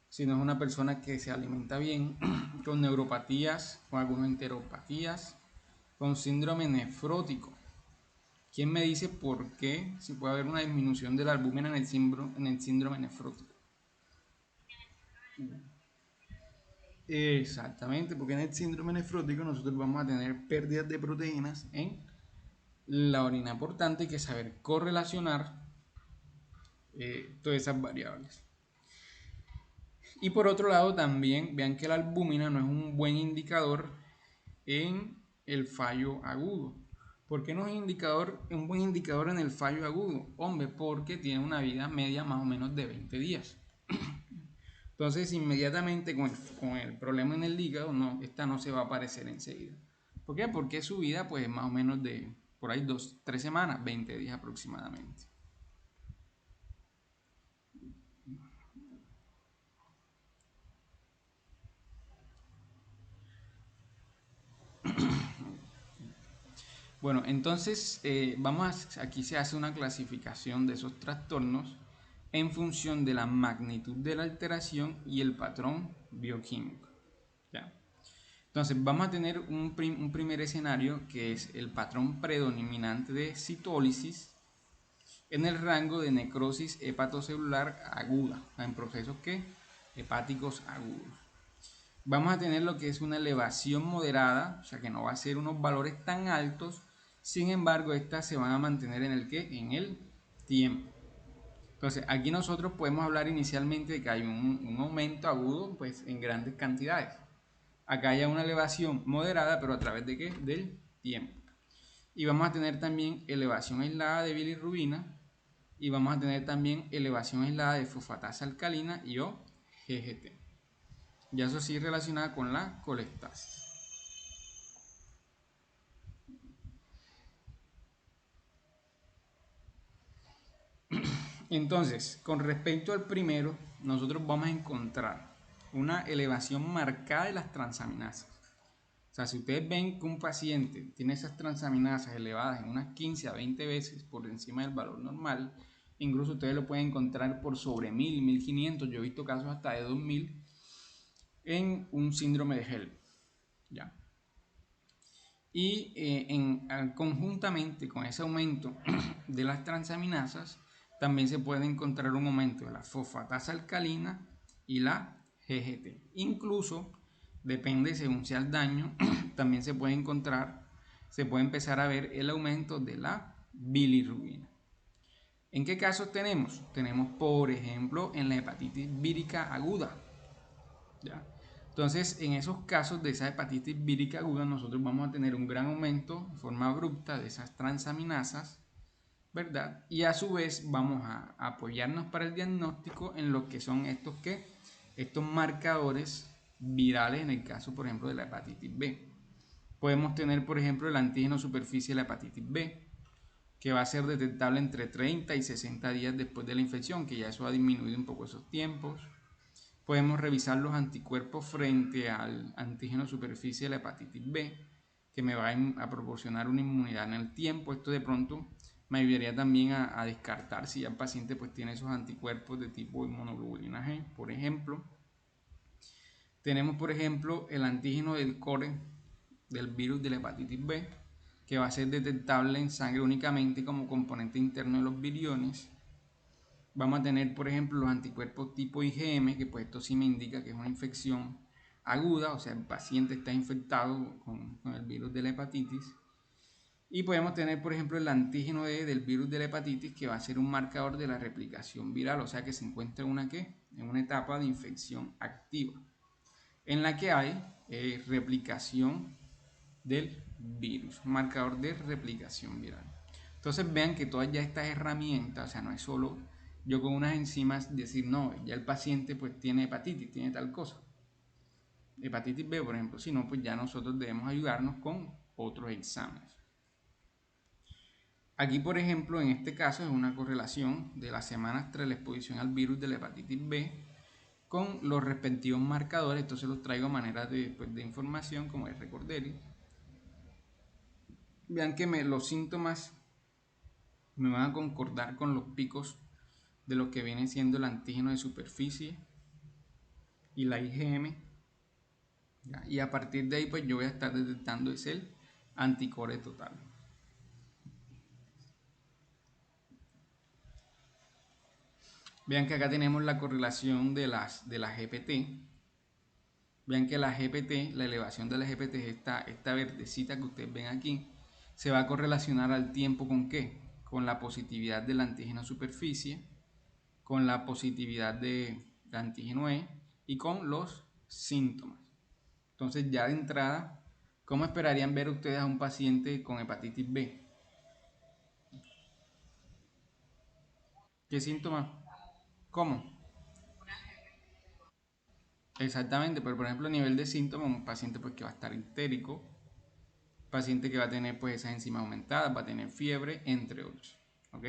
si no es una persona que se alimenta bien, con neuropatías, con algunas enteropatías, con síndrome nefrótico. ¿Quién me dice por qué si puede haber una disminución de la albúmina en el síndrome nefrótico? Exactamente, porque en el síndrome nefrótico nosotros vamos a tener pérdidas de proteínas en la orina. Por tanto, hay que saber correlacionar todas esas variables. Y por otro lado, también vean que la albúmina no es un buen indicador en el fallo agudo. ¿Por qué no es un buen indicador en el fallo agudo? Hombre, porque tiene una vida media más o menos de 20 días. Entonces, inmediatamente con el problema en el hígado, no, esta no se va a aparecer enseguida. ¿Por qué? Porque su vida, pues, es más o menos de por ahí 3 semanas, 20 días aproximadamente. Bueno, entonces aquí se hace una clasificación de esos trastornos en función de la magnitud de la alteración y el patrón bioquímico. ¿Ya? Entonces vamos a tener un primer escenario que es el patrón predominante de citólisis en el rango de necrosis hepatocelular aguda, en procesos que hepáticos agudos. Vamos a tener lo que es una elevación moderada, o sea que no va a ser unos valores tan altos, sin embargo estas se van a mantener en el que, en el tiempo. Entonces aquí nosotros podemos hablar inicialmente de que hay un aumento agudo pues en grandes cantidades. Acá hay una elevación moderada, pero a través de qué? Del tiempo. Y vamos a tener también elevación aislada de bilirrubina y vamos a tener también elevación aislada de fosfatasa alcalina y o GGT. Ya eso sí relacionada con la colestasis. Entonces, con respecto al primero, nosotros vamos a encontrar una elevación marcada de las transaminasas. O sea, si ustedes ven que un paciente tiene esas transaminasas elevadas en unas 15 a 20 veces por encima del valor normal, incluso ustedes lo pueden encontrar por sobre 1000, 1500, yo he visto casos hasta de 2000 en un síndrome de HELP. ¿Ya? Y conjuntamente con ese aumento de las transaminasas, también se puede encontrar un aumento de la fosfatasa alcalina y la GGT. Incluso, depende según sea el daño, también se puede empezar a ver el aumento de la bilirrubina. ¿En qué casos tenemos? Tenemos, por ejemplo, en la hepatitis vírica aguda. ¿Ya? Entonces, en esos casos de esa hepatitis vírica aguda, nosotros vamos a tener un gran aumento de forma abrupta de esas transaminasas, ¿verdad? Y a su vez vamos a apoyarnos para el diagnóstico en lo que son estos marcadores virales en el caso, por ejemplo, de la hepatitis B. Podemos tener, por ejemplo, el antígeno superficie de la hepatitis B, que va a ser detectable entre 30 y 60 días después de la infección, que ya eso ha disminuido un poco esos tiempos. Podemos revisar los anticuerpos frente al antígeno superficie de la hepatitis B, que me va a proporcionar una inmunidad en el tiempo. Esto de pronto me ayudaría también a descartar si ya el paciente pues tiene esos anticuerpos de tipo inmunoglobulina G, por ejemplo. Tenemos, por ejemplo, el antígeno del core del virus de la hepatitis B, que va a ser detectable en sangre únicamente como componente interno de los viriones. Vamos a tener, por ejemplo, los anticuerpos tipo IgM, que pues esto sí me indica que es una infección aguda, o sea, el paciente está infectado con el virus de la hepatitis. Y podemos tener, por ejemplo, el antígeno del virus de la hepatitis, que va a ser un marcador de la replicación viral, o sea, que se encuentra en una etapa de infección activa, en la que hay replicación del virus, marcador de replicación viral. Entonces vean que todas ya estas herramientas, o sea, no es solo yo con unas enzimas decir, no, ya el paciente pues tiene hepatitis, tiene tal cosa, hepatitis B, por ejemplo, sino pues ya nosotros debemos ayudarnos con otros exámenes. Aquí, por ejemplo, en este caso es una correlación de las semanas tras la exposición al virus de la hepatitis B con los respectivos marcadores, entonces los traigo a manera de información como el Recorderi. Vean que los síntomas me van a concordar con los picos de lo que viene siendo el antígeno de superficie y la IgM. ¿Ya? Y a partir de ahí pues yo voy a estar detectando es el anticore total. Vean que acá tenemos la correlación de las GPT. Vean que la GPT, la elevación de la GPT es esta verdecita que ustedes ven aquí, se va a correlacionar al tiempo con ¿qué? Con la positividad del antígeno superficie, con la positividad de antígeno E y con los síntomas. Entonces ya de entrada, ¿cómo esperarían ver ustedes a un paciente con hepatitis B? ¿Qué síntomas? ¿Cómo? Exactamente, pero por ejemplo a nivel de síntomas, un paciente pues que va a estar histérico, paciente que va a tener pues esas enzimas aumentadas, va a tener fiebre, entre otros. ¿Ok?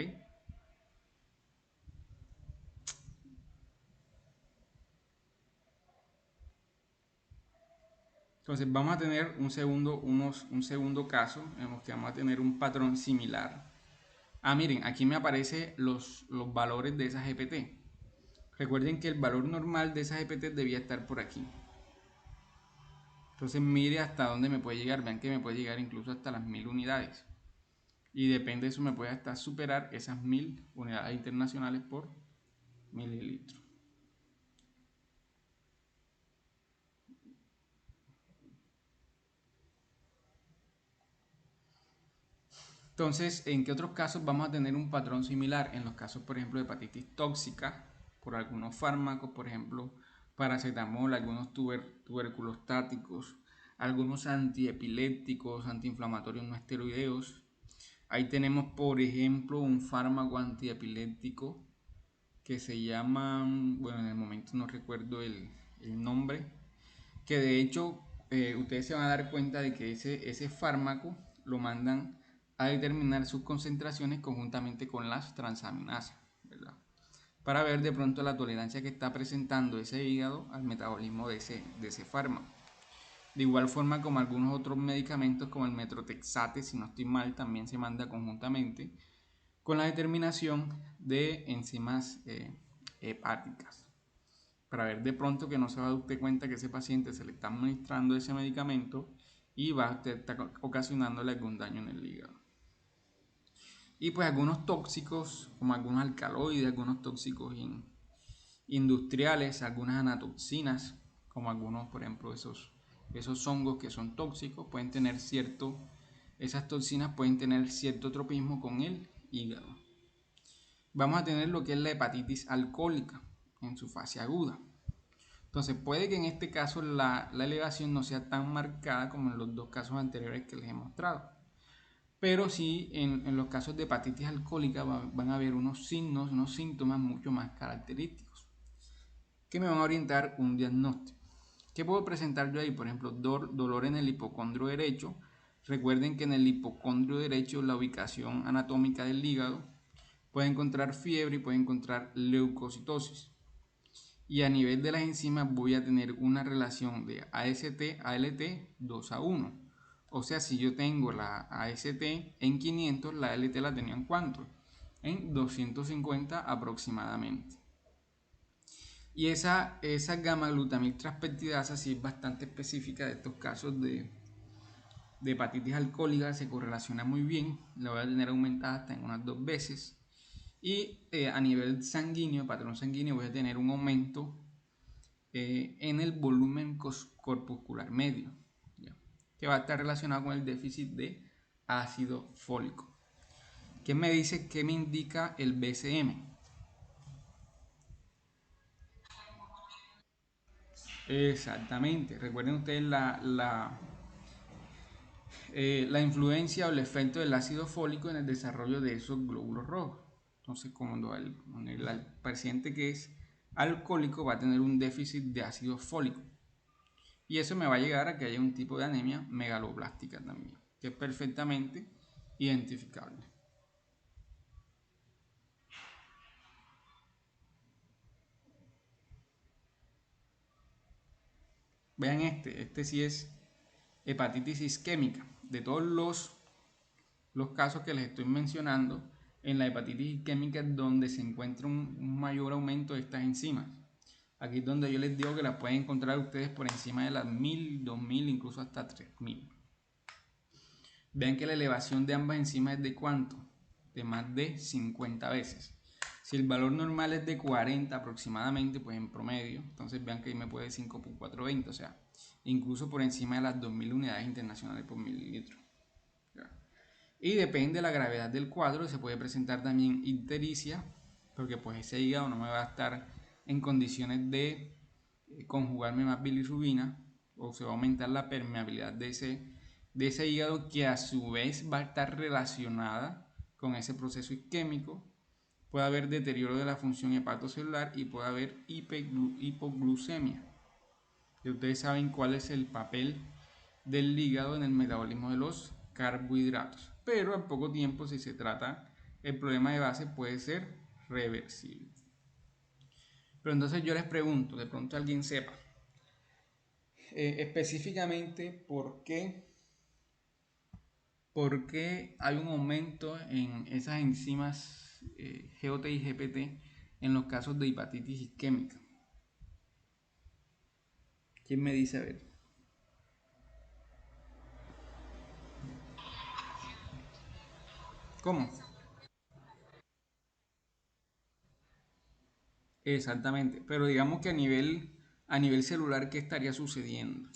Entonces vamos a tener un segundo caso en el que vamos a tener un patrón similar. Miren, aquí me aparecen los valores de esa GPT. Recuerden que el valor normal de esa GPT debía estar por aquí. Entonces mire hasta dónde me puede llegar. Vean que me puede llegar incluso hasta las 1000 unidades. Y depende de eso me puede hasta superar esas 1000 unidades internacionales por mililitro. Entonces, ¿en qué otros casos vamos a tener un patrón similar? En los casos, por ejemplo, de hepatitis tóxica, por algunos fármacos, por ejemplo, paracetamol, algunos tuberculostáticos, algunos antiepilépticos, antiinflamatorios no esteroideos. Ahí tenemos, por ejemplo, un fármaco antiepiléptico que se llama, bueno, en el momento no recuerdo el nombre, que de hecho ustedes se van a dar cuenta de que ese fármaco lo mandan a determinar sus concentraciones conjuntamente con las transaminasas, ¿verdad? Para ver de pronto la tolerancia que está presentando ese hígado al metabolismo de ese fármaco. De igual forma como algunos otros medicamentos como el metrotexate, si no estoy mal, también se manda conjuntamente con la determinación de enzimas hepáticas, para ver de pronto que no se va a dar usted cuenta que ese paciente se le está administrando ese medicamento y va a estar ocasionándole algún daño en el hígado. Y pues algunos tóxicos, como algunos alcaloides, algunos tóxicos industriales, algunas anatoxinas, como algunos, por ejemplo, esos hongos que son tóxicos, pueden tener esas toxinas pueden tener cierto tropismo con el hígado. Vamos a tener lo que es la hepatitis alcohólica en su fase aguda. Entonces puede que en este caso la elevación no sea tan marcada como en los dos casos anteriores que les he mostrado. Pero sí en los casos de hepatitis alcohólica van a haber unos signos, unos síntomas mucho más característicos que me van a orientar un diagnóstico. ¿Qué puedo presentar yo ahí? Por ejemplo, dolor en el hipocondrio derecho. Recuerden que en el hipocondrio derecho la ubicación anatómica del hígado puede encontrar fiebre y puede encontrar leucocitosis. Y a nivel de las enzimas voy a tener una relación de AST-ALT 2:1. O sea, si yo tengo la AST en 500, la ALT la tenía en ¿cuánto? En 250 aproximadamente. Y esa gamma-glutamil transpeptidasa sí es bastante específica de estos casos de hepatitis alcohólica, se correlaciona muy bien, la voy a tener aumentada hasta en unas 2 veces. Y a nivel sanguíneo, patrón sanguíneo, voy a tener un aumento en el volumen corpuscular medio, ¿ya? Que va a estar relacionado con el déficit de ácido fólico. ¿Qué me dice? ¿Qué me indica el BCM? Exactamente. Recuerden ustedes la influencia o el efecto del ácido fólico en el desarrollo de esos glóbulos rojos. Entonces, cuando el paciente que es alcohólico va a tener un déficit de ácido fólico. Y eso me va a llegar a que haya un tipo de anemia megaloblástica también, que es perfectamente identificable. Vean este sí es hepatitis isquémica. De todos los casos que les estoy mencionando, en la hepatitis isquémica es donde se encuentra un mayor aumento de estas enzimas. Aquí es donde yo les digo que las pueden encontrar ustedes por encima de las 1000, 2000, incluso hasta 3000. Vean que la elevación de ambas enzimas es de ¿cuánto? De más de 50 veces. Si el valor normal es de 40 aproximadamente, pues en promedio, entonces vean que ahí me puede 5 por 420, o sea, incluso por encima de las 2000 unidades internacionales por mililitro. Y depende de la gravedad del cuadro, se puede presentar también ictericia, porque pues ese hígado no me va a estar en condiciones de conjugarme más bilirrubina, o se va a aumentar la permeabilidad de ese hígado, que a su vez va a estar relacionada con ese proceso isquémico. Puede haber deterioro de la función hepatocelular y puede haber hipoglucemia. Y ustedes saben cuál es el papel del hígado en el metabolismo de los carbohidratos. Pero al poco tiempo, si se trata el problema de base, puede ser reversible. Pero entonces yo les pregunto, de pronto alguien sepa, específicamente por qué hay un aumento en esas enzimas GOT y GPT en los casos de hepatitis isquémica. ¿Quién me dice a ver? ¿Cómo? Exactamente, pero digamos que a nivel celular, ¿qué estaría sucediendo?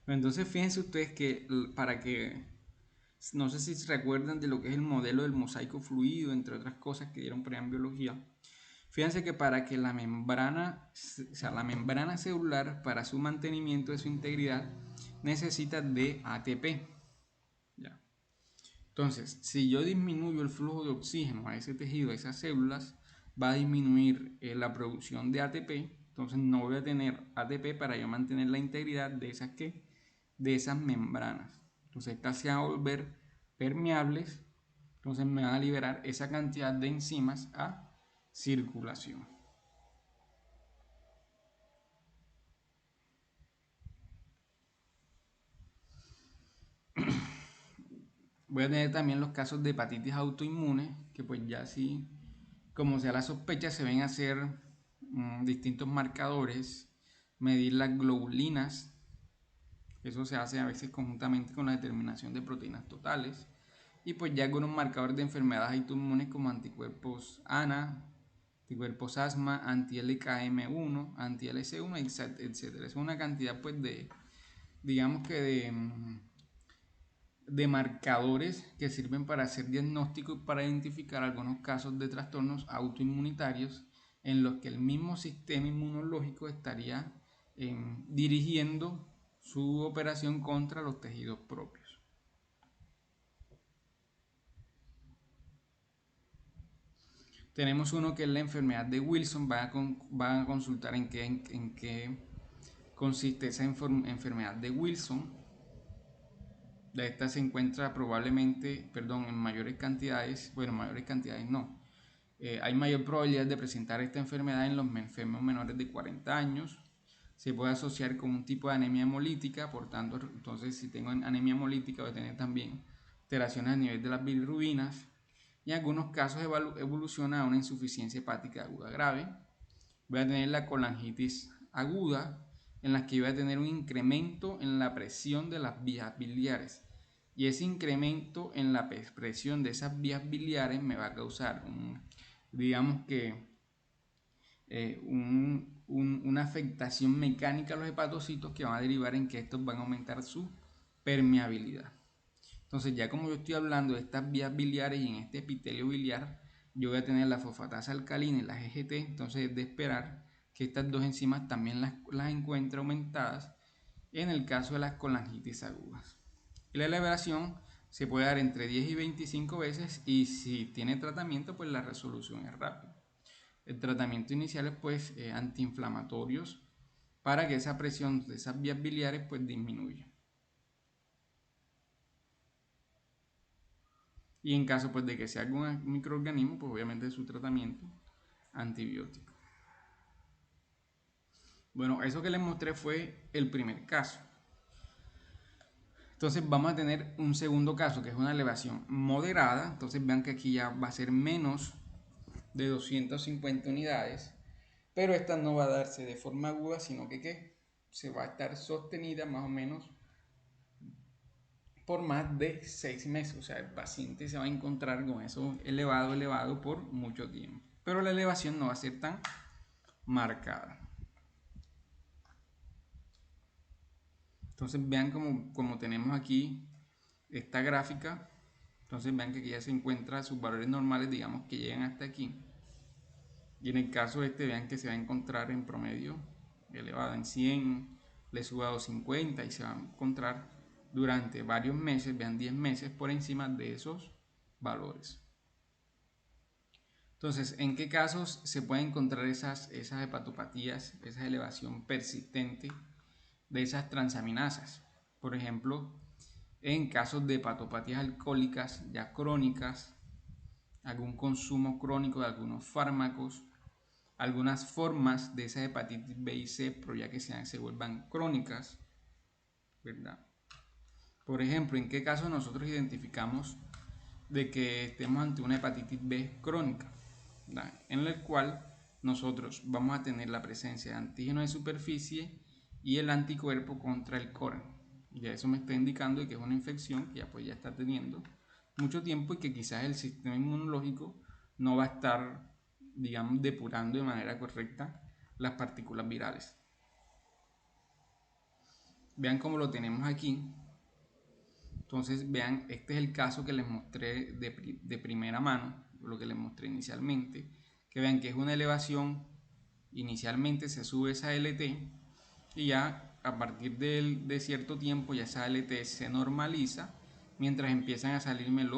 Entonces fíjense ustedes que para que, no sé si se recuerdan de lo que es el modelo del mosaico fluido, entre otras cosas que dieron por ahí en biología, fíjense que para que la membrana, o sea, la membrana celular, para su mantenimiento de su integridad, necesita de ATP. ¿Ya? Entonces, si yo disminuyo el flujo de oxígeno a ese tejido, a esas células, va a disminuir la producción de ATP. Entonces, no voy a tener ATP para yo mantener la integridad de esas, ¿qué? De esas membranas. Entonces, estas se van a volver permeables. Entonces, me van a liberar esa cantidad de enzimas a circulación. Voy a tener también los casos de hepatitis autoinmune, que pues ya sí, como sea la sospecha, se ven a hacer distintos marcadores, medir las globulinas, eso se hace a veces conjuntamente con la determinación de proteínas totales, y pues ya algunos marcadores de enfermedades autoinmunes como anticuerpos ANA, anticuerpos asma, anti-LKM1, anti-LC1, etcétera. Es una cantidad pues de, digamos que de marcadores que sirven para hacer diagnóstico y para identificar algunos casos de trastornos autoinmunitarios en los que el mismo sistema inmunológico estaría dirigiendo su operación contra los tejidos propios. Tenemos uno que es la enfermedad de Wilson. Van a consultar en qué consiste esa enfermedad de Wilson. De esta se encuentra probablemente, perdón, en mayores cantidades, bueno, mayores cantidades no. Hay mayor probabilidad de presentar esta enfermedad en los enfermos menores de 40 años. Se puede asociar con un tipo de anemia hemolítica, por tanto, entonces si tengo anemia hemolítica voy a tener también alteraciones a nivel de las bilirrubinas y en algunos casos evoluciona a una insuficiencia hepática aguda grave. Voy a tener la colangitis aguda, en la que voy a tener un incremento en la presión de las vías biliares. Y ese incremento en la presión de esas vías biliares me va a causar digamos que una afectación mecánica a los hepatocitos que van a derivar en que estos van a aumentar su permeabilidad. Entonces, ya como yo estoy hablando de estas vías biliares y en este epitelio biliar, yo voy a tener la fosfatasa alcalina y la GGT, entonces es de esperar que estas dos enzimas también las encuentre aumentadas en el caso de las colangitis agudas. Y la elevación se puede dar entre 10 y 25 veces y si tiene tratamiento, pues la resolución es rápida. El tratamiento inicial es pues antiinflamatorios para que esa presión de esas vías biliares pues disminuya. Y en caso pues de que sea algún microorganismo, pues obviamente su tratamiento antibiótico. Bueno, eso que les mostré fue el primer caso. Entonces vamos a tener un segundo caso que es una elevación moderada. Entonces vean que aquí ya va a ser menos de 250 unidades. Pero esta no va a darse de forma aguda, sino que ¿qué? Se va a estar sostenida más o menos por más de 6 meses. O sea, el paciente se va a encontrar con eso elevado por mucho tiempo. Pero la elevación no va a ser tan marcada. Entonces vean como tenemos aquí esta gráfica. Entonces vean que aquí ya se encuentra sus valores normales, digamos que llegan hasta aquí. Y en el caso este vean que se va a encontrar en promedio elevada en 100, le suba a 250 y se va a encontrar durante varios meses, vean 10 meses por encima de esos valores. Entonces, ¿en qué casos se pueden encontrar esas hepatopatías, esa elevación persistente de esas transaminasas? Por ejemplo, en casos de hepatopatías alcohólicas ya crónicas, algún consumo crónico de algunos fármacos, algunas formas de esa hepatitis B y C, pero ya que se vuelvan crónicas, ¿verdad? Por ejemplo, ¿en qué caso nosotros identificamos de que estemos ante una hepatitis B crónica? ¿Verdad? En el cual nosotros vamos a tener la presencia de antígeno de superficie y el anticuerpo contra el core. Ya eso me está indicando que es una infección que ya, pues, ya está teniendo mucho tiempo y que quizás el sistema inmunológico no va a estar, digamos, depurando de manera correcta las partículas virales. Vean cómo lo tenemos aquí. Entonces, vean, este es el caso que les mostré de primera mano, lo que les mostré inicialmente. Que vean que es una elevación, inicialmente se sube esa LT y ya a partir de cierto tiempo ya esa LT se normaliza, mientras empiezan a salirme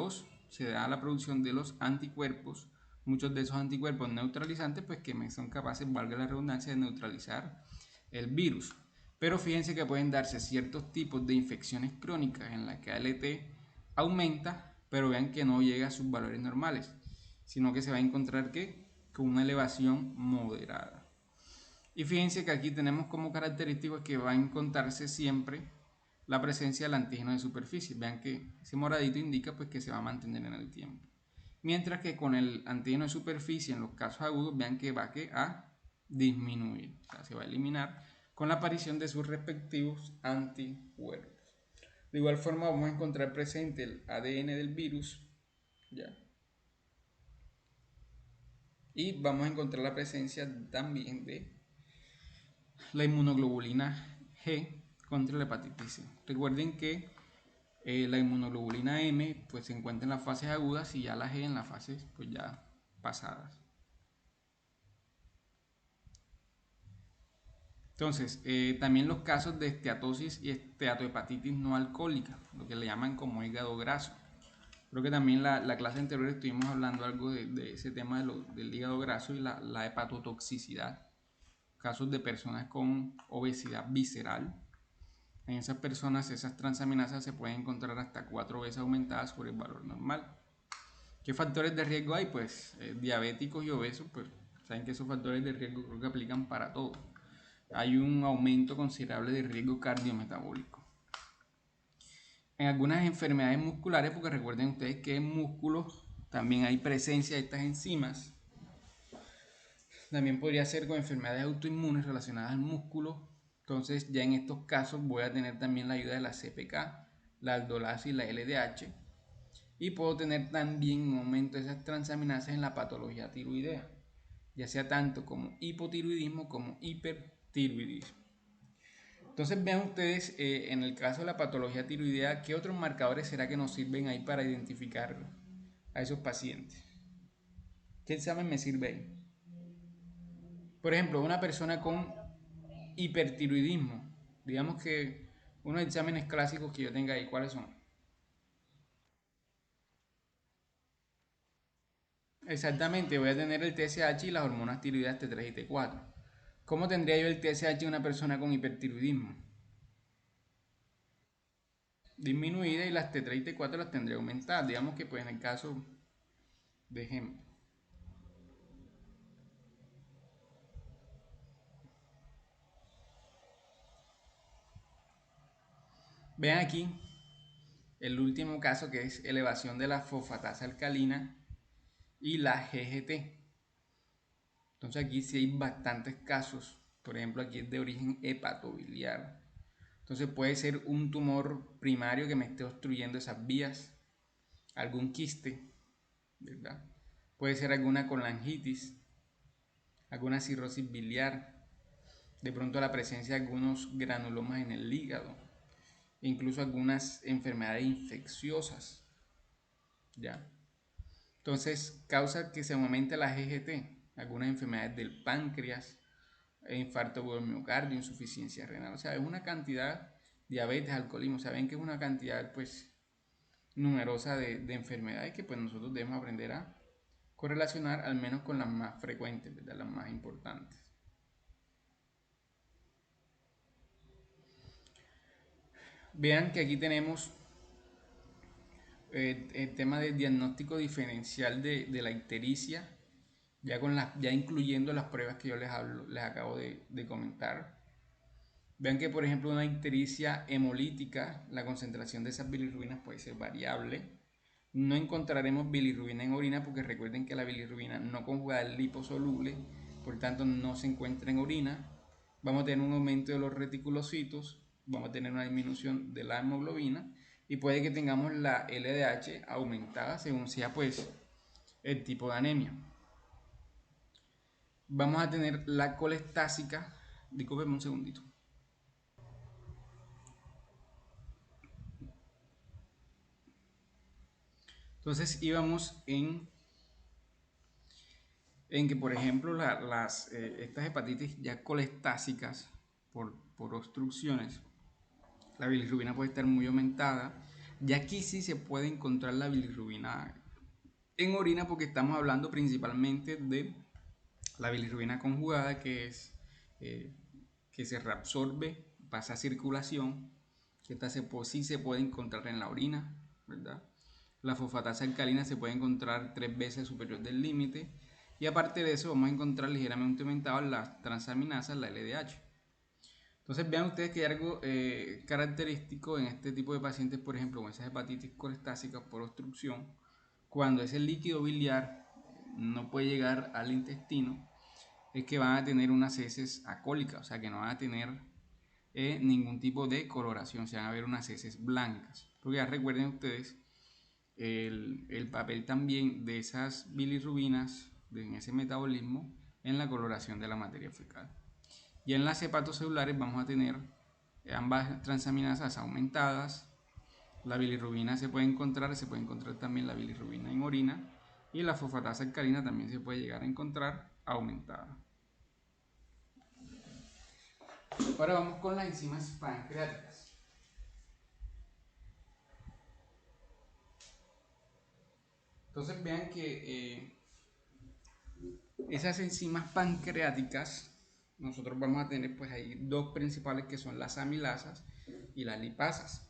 se da la producción de los anticuerpos, muchos de esos anticuerpos neutralizantes, pues que me son capaces, valga la redundancia, de neutralizar el virus. Pero fíjense que pueden darse ciertos tipos de infecciones crónicas en las que ALT aumenta, pero vean que no llega a sus valores normales, sino que se va a encontrar que con una elevación moderada. Y fíjense que aquí tenemos como característico que va a encontrarse siempre la presencia del antígeno de superficie. Vean que ese moradito indica pues que se va a mantener en el tiempo. Mientras que con el antígeno de superficie en los casos agudos, vean que va a disminuir, o sea, se va a eliminar con la aparición de sus respectivos anticuerpos. De igual forma vamos a encontrar presente el ADN del virus, ¿ya? Y vamos a encontrar la presencia también de la inmunoglobulina G contra la hepatitis C. Recuerden que la inmunoglobulina M pues se encuentra en las fases agudas y ya la G en las fases pues ya pasadas. Entonces, también los casos de esteatosis y esteatohepatitis no alcohólica, lo que le llaman como hígado graso. Creo que también la clase anterior estuvimos hablando algo de ese tema del hígado graso y la hepatotoxicidad. Casos de personas con obesidad visceral. En esas personas esas transaminasas se pueden encontrar hasta 4 veces aumentadas sobre el valor normal. ¿Qué factores de riesgo hay? Pues diabéticos y obesos, pues saben que esos factores de riesgo creo que aplican para todo. Hay un aumento considerable de riesgo cardiometabólico. En algunas enfermedades musculares, porque recuerden ustedes que en músculos también hay presencia de estas enzimas. También podría ser con enfermedades autoinmunes relacionadas al músculo. Entonces ya en estos casos voy a tener también la ayuda de la CPK, la aldolasa y la LDH. Y puedo tener también un aumento de esas transaminasas en la patología tiroidea, ya sea tanto como hipotiroidismo como hipertiroidismo. Entonces vean ustedes, en el caso de la patología tiroidea, ¿qué otros marcadores será que nos sirven ahí para identificar a esos pacientes? ¿Qué examen me sirve ahí? Por ejemplo, una persona con hipertiroidismo, digamos que unos exámenes clásicos que yo tenga ahí, ¿cuáles son? Exactamente, voy a tener el TSH y las hormonas tiroideas T3 y T4. ¿Cómo tendría yo el TSH de una persona con hipertiroidismo? Disminuida, y las T3 y T4 las tendría aumentadas. Digamos que pues en el caso de ejemplo. Vean aquí el último caso, que es elevación de la fosfatasa alcalina y la GGT. Entonces aquí sí hay bastantes casos. Por ejemplo, aquí es de origen hepatobiliar. Entonces puede ser un tumor primario que me esté obstruyendo esas vías, algún quiste, ¿verdad? Puede ser alguna colangitis, alguna cirrosis biliar, de pronto la presencia de algunos granulomas en el hígado, incluso algunas enfermedades infecciosas, ¿ya? Entonces causa que se aumente la GGT, algunas enfermedades del páncreas, infarto por miocardio, insuficiencia renal, o sea, es una cantidad, diabetes, alcoholismo, saben que es una cantidad pues numerosa de enfermedades que pues nosotros debemos aprender a correlacionar al menos con las más frecuentes, ¿verdad? Las más importantes. Vean que aquí tenemos el tema del diagnóstico diferencial de la ictericia, ya incluyendo las pruebas que yo les acabo de comentar. Vean que, por ejemplo, una ictericia hemolítica, la concentración de esas bilirrubinas puede ser variable. No encontraremos bilirrubina en orina porque recuerden que la bilirrubina no conjugada es liposoluble, por tanto no se encuentra en orina. Vamos a tener un aumento de los reticulocitos, vamos a tener una disminución de la hemoglobina y puede que tengamos la LDH aumentada según sea pues el tipo de anemia. Vamos a tener la colestásica, discúlpeme un segundito. Entonces íbamos en que, por ejemplo, estas hepatitis ya colestásicas por obstrucciones, la bilirrubina puede estar muy aumentada. Y aquí sí se puede encontrar la bilirrubina en orina porque estamos hablando principalmente de la bilirrubina conjugada eh, que se reabsorbe, pasa a circulación, que esta sí se puede encontrar en la orina, ¿verdad? La fosfatasa alcalina se puede encontrar 3 veces superior del límite y aparte de eso vamos a encontrar ligeramente aumentadas las transaminasas, la LDH. Entonces vean ustedes que hay algo característico en este tipo de pacientes, por ejemplo, con esas hepatitis colestásicas por obstrucción, cuando ese líquido biliar no puede llegar al intestino, es que van a tener unas heces acólicas, o sea que no van a tener ningún tipo de coloración, se van a ver unas heces blancas. Porque ya recuerden ustedes el papel también de esas bilirrubinas en ese metabolismo en la coloración de la materia fecal. Y en las hepatocelulares vamos a tener ambas transaminasas aumentadas. La bilirrubina se puede encontrar también la bilirrubina en orina y la fosfatasa alcalina también se puede llegar a encontrar aumentada. Ahora vamos con las enzimas pancreáticas. Entonces vean que esas enzimas pancreáticas, nosotros vamos a tener pues ahí dos principales que son las amilasas y las lipasas.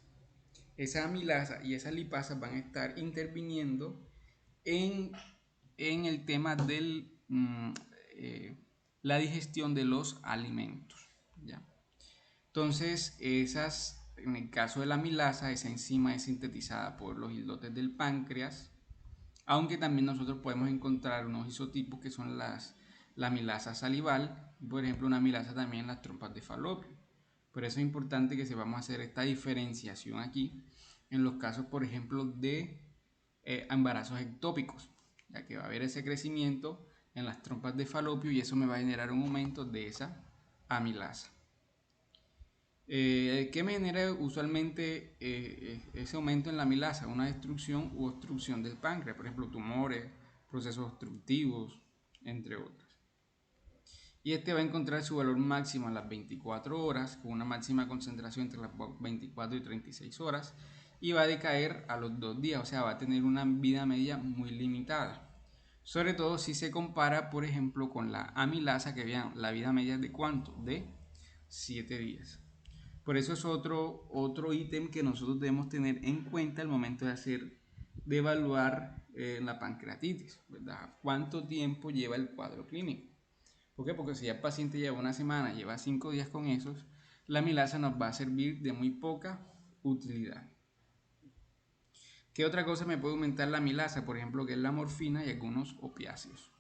Esa amilasa y esas lipasas van a estar interviniendo en, en el tema de la digestión de los alimentos, ¿ya? Entonces, en el caso de la amilasa, esa enzima es sintetizada por los islotes del páncreas, aunque también nosotros podemos encontrar unos isotipos que son la amilasa salival, por ejemplo, una amilasa también en las trompas de falopio. Por eso es importante que sepamos hacer esta diferenciación aquí en los casos, por ejemplo, de embarazos ectópicos, ya que va a haber ese crecimiento en las trompas de falopio y eso me va a generar un aumento de esa amilasa. ¿Qué me genera usualmente ese aumento en la amilasa? Una destrucción u obstrucción del páncreas, por ejemplo, tumores, procesos obstructivos, entre otros. Y este va a encontrar su valor máximo a las 24 horas, con una máxima concentración entre las 24 y 36 horas, y va a decaer a los 2 días, o sea, va a tener una vida media muy limitada. Sobre todo si se compara, por ejemplo, con la amilasa, que vean, la vida media es de ¿cuánto? De 7 días. Por eso es otro ítem que nosotros debemos tener en cuenta al momento de evaluar la pancreatitis, ¿verdad? ¿Cuánto tiempo lleva el cuadro clínico? ¿Por qué? Porque si ya el paciente lleva una semana, lleva 5 días con esos, la amilasa nos va a servir de muy poca utilidad. ¿Qué otra cosa me puede aumentar la amilasa? Por ejemplo, que es la morfina y algunos opiáceos.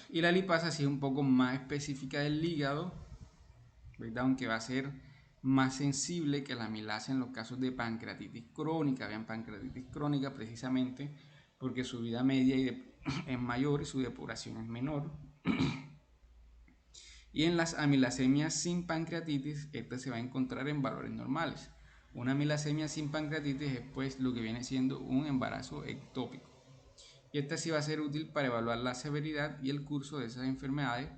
Y la lipasa sí es un poco más específica del hígado, ¿verdad? Aunque va a ser más sensible que la amilasa en los casos de pancreatitis crónica. Vean, pancreatitis crónica precisamente porque su vida media es mayor y su depuración es menor. Y en las amilasemias sin pancreatitis, esta se va a encontrar en valores normales. Una amilasemia sin pancreatitis es pues lo que viene siendo un embarazo ectópico. Y esta sí va a ser útil para evaluar la severidad y el curso de esas enfermedades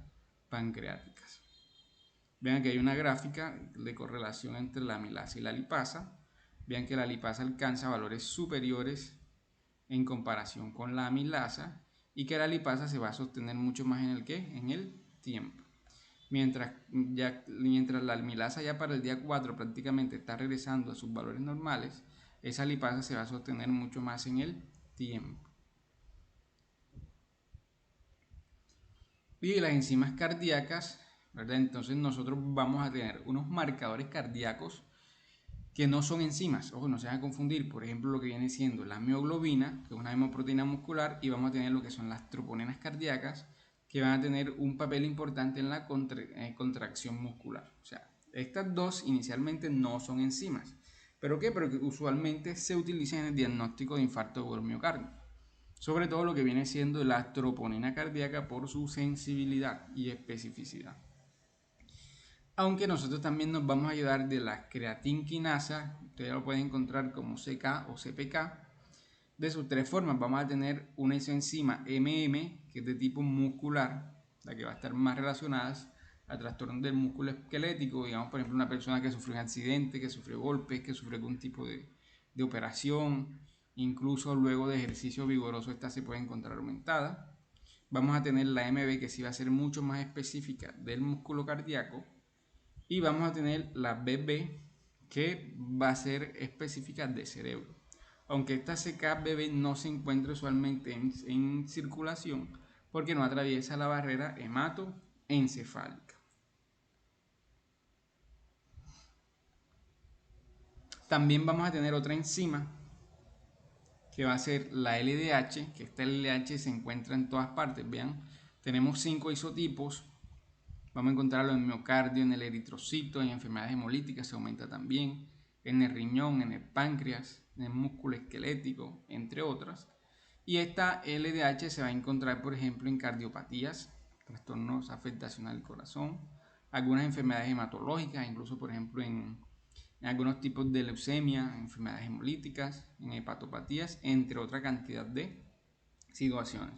pancreáticas. Vean que hay una gráfica de correlación entre la amilasa y la lipasa. Vean que la lipasa alcanza valores superiores en comparación con la amilasa y que la lipasa se va a sostener mucho más en el ¿qué? En el tiempo. Mientras la amilasa ya para el día 4 prácticamente está regresando a sus valores normales, esa lipasa se va a sostener mucho más en el tiempo. Y las enzimas cardíacas, ¿verdad? Entonces nosotros vamos a tener unos marcadores cardíacos que no son enzimas, ojo, no se van a confundir, por ejemplo, lo que viene siendo la mioglobina, que es una hemoproteína muscular, y vamos a tener lo que son las troponinas cardíacas, que van a tener un papel importante en la contracción muscular. O sea, estas dos inicialmente no son enzimas. ¿Pero qué? Pero que usualmente se utilizan en el diagnóstico de infarto por miocardio. Sobre todo lo que viene siendo la troponina cardíaca por su sensibilidad y especificidad. Aunque nosotros también nos vamos a ayudar de la creatinquinasa, ustedes lo pueden encontrar como CK o CPK. De sus tres formas vamos a tener una enzima MM, que es de tipo muscular, la que va a estar más relacionada a trastornos del músculo esquelético, digamos por ejemplo una persona que sufrió un accidente, que sufrió golpes, que sufrió algún tipo de operación, incluso luego de ejercicio vigoroso esta se puede encontrar aumentada. Vamos a tener la MB, que sí va a ser mucho más específica del músculo cardíaco, y vamos a tener la BB, que va a ser específica de cerebro. Aunque esta CK-BB no se encuentra usualmente en circulación porque no atraviesa la barrera hematoencefálica. También vamos a tener otra enzima que va a ser la LDH, que esta LDH se encuentra en todas partes. Vean, tenemos 5 isotipos. Vamos a encontrarlo en el miocardio, en el eritrocito, en enfermedades hemolíticas se aumenta también, en el riñón, en el páncreas, en el músculo esquelético, entre otras. Y esta LDH se va a encontrar, por ejemplo, en cardiopatías, trastornos afectacionales del corazón, algunas enfermedades hematológicas, incluso, por ejemplo, en algunos tipos de leucemia, enfermedades hemolíticas, en hepatopatías, entre otra cantidad de situaciones.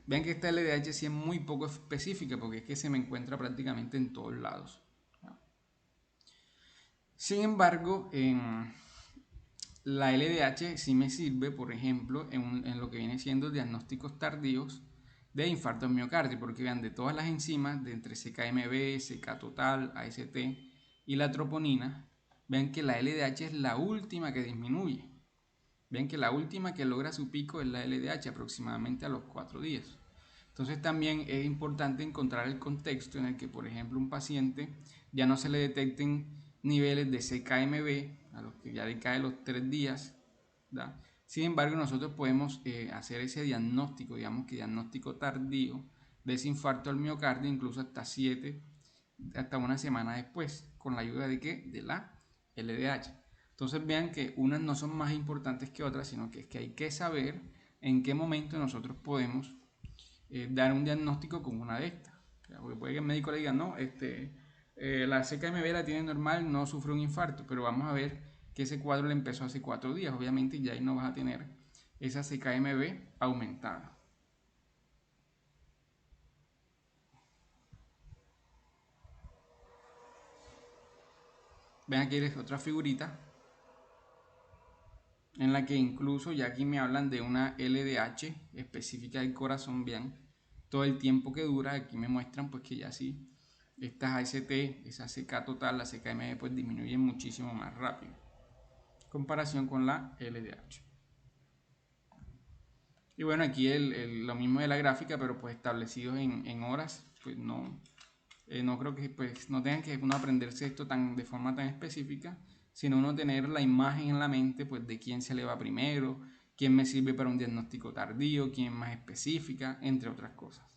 Vean que esta LDH sí es muy poco específica porque es que se me encuentra prácticamente en todos lados. Sin embargo, la LDH sí me sirve, por ejemplo, en lo que viene siendo diagnósticos tardíos de infarto en miocardio, porque vean, de todas las enzimas, de entre CKMB, CK total, AST y la troponina, vean que la LDH es la última que disminuye. Ven que la última que logra su pico es la LDH aproximadamente a los 4 días. Entonces también es importante encontrar el contexto en el que, por ejemplo, un paciente ya no se le detecten niveles de CKMB a los que ya decae los 3 días. ¿Da? Sin embargo, nosotros podemos hacer ese diagnóstico, digamos que diagnóstico tardío de ese infarto al miocardio, incluso hasta una semana después, con la ayuda de ¿qué? De la LDH. Entonces vean que unas no son más importantes que otras, sino que es que hay que saber en qué momento nosotros podemos dar un diagnóstico con una de estas. Porque puede que el médico le diga, no, la CKMB la tiene normal, no sufre un infarto, pero vamos a ver que ese cuadro le empezó hace 4 días. Obviamente ya ahí no vas a tener esa CKMB aumentada. Ven aquí otra figurita en la que incluso ya aquí me hablan de una LDH específica del corazón, vean todo el tiempo que dura, aquí me muestran pues que ya sí, estas AST, esa CK total, la CKM pues disminuyen muchísimo más rápido en comparación con la LDH. Y bueno, aquí lo mismo de la gráfica, pero pues establecidos en horas, pues no creo que pues no tengan que uno aprenderse esto de forma tan específica, sino uno tener la imagen en la mente pues de quién se le va primero, quién me sirve para un diagnóstico tardío, quién es más específica, entre otras cosas.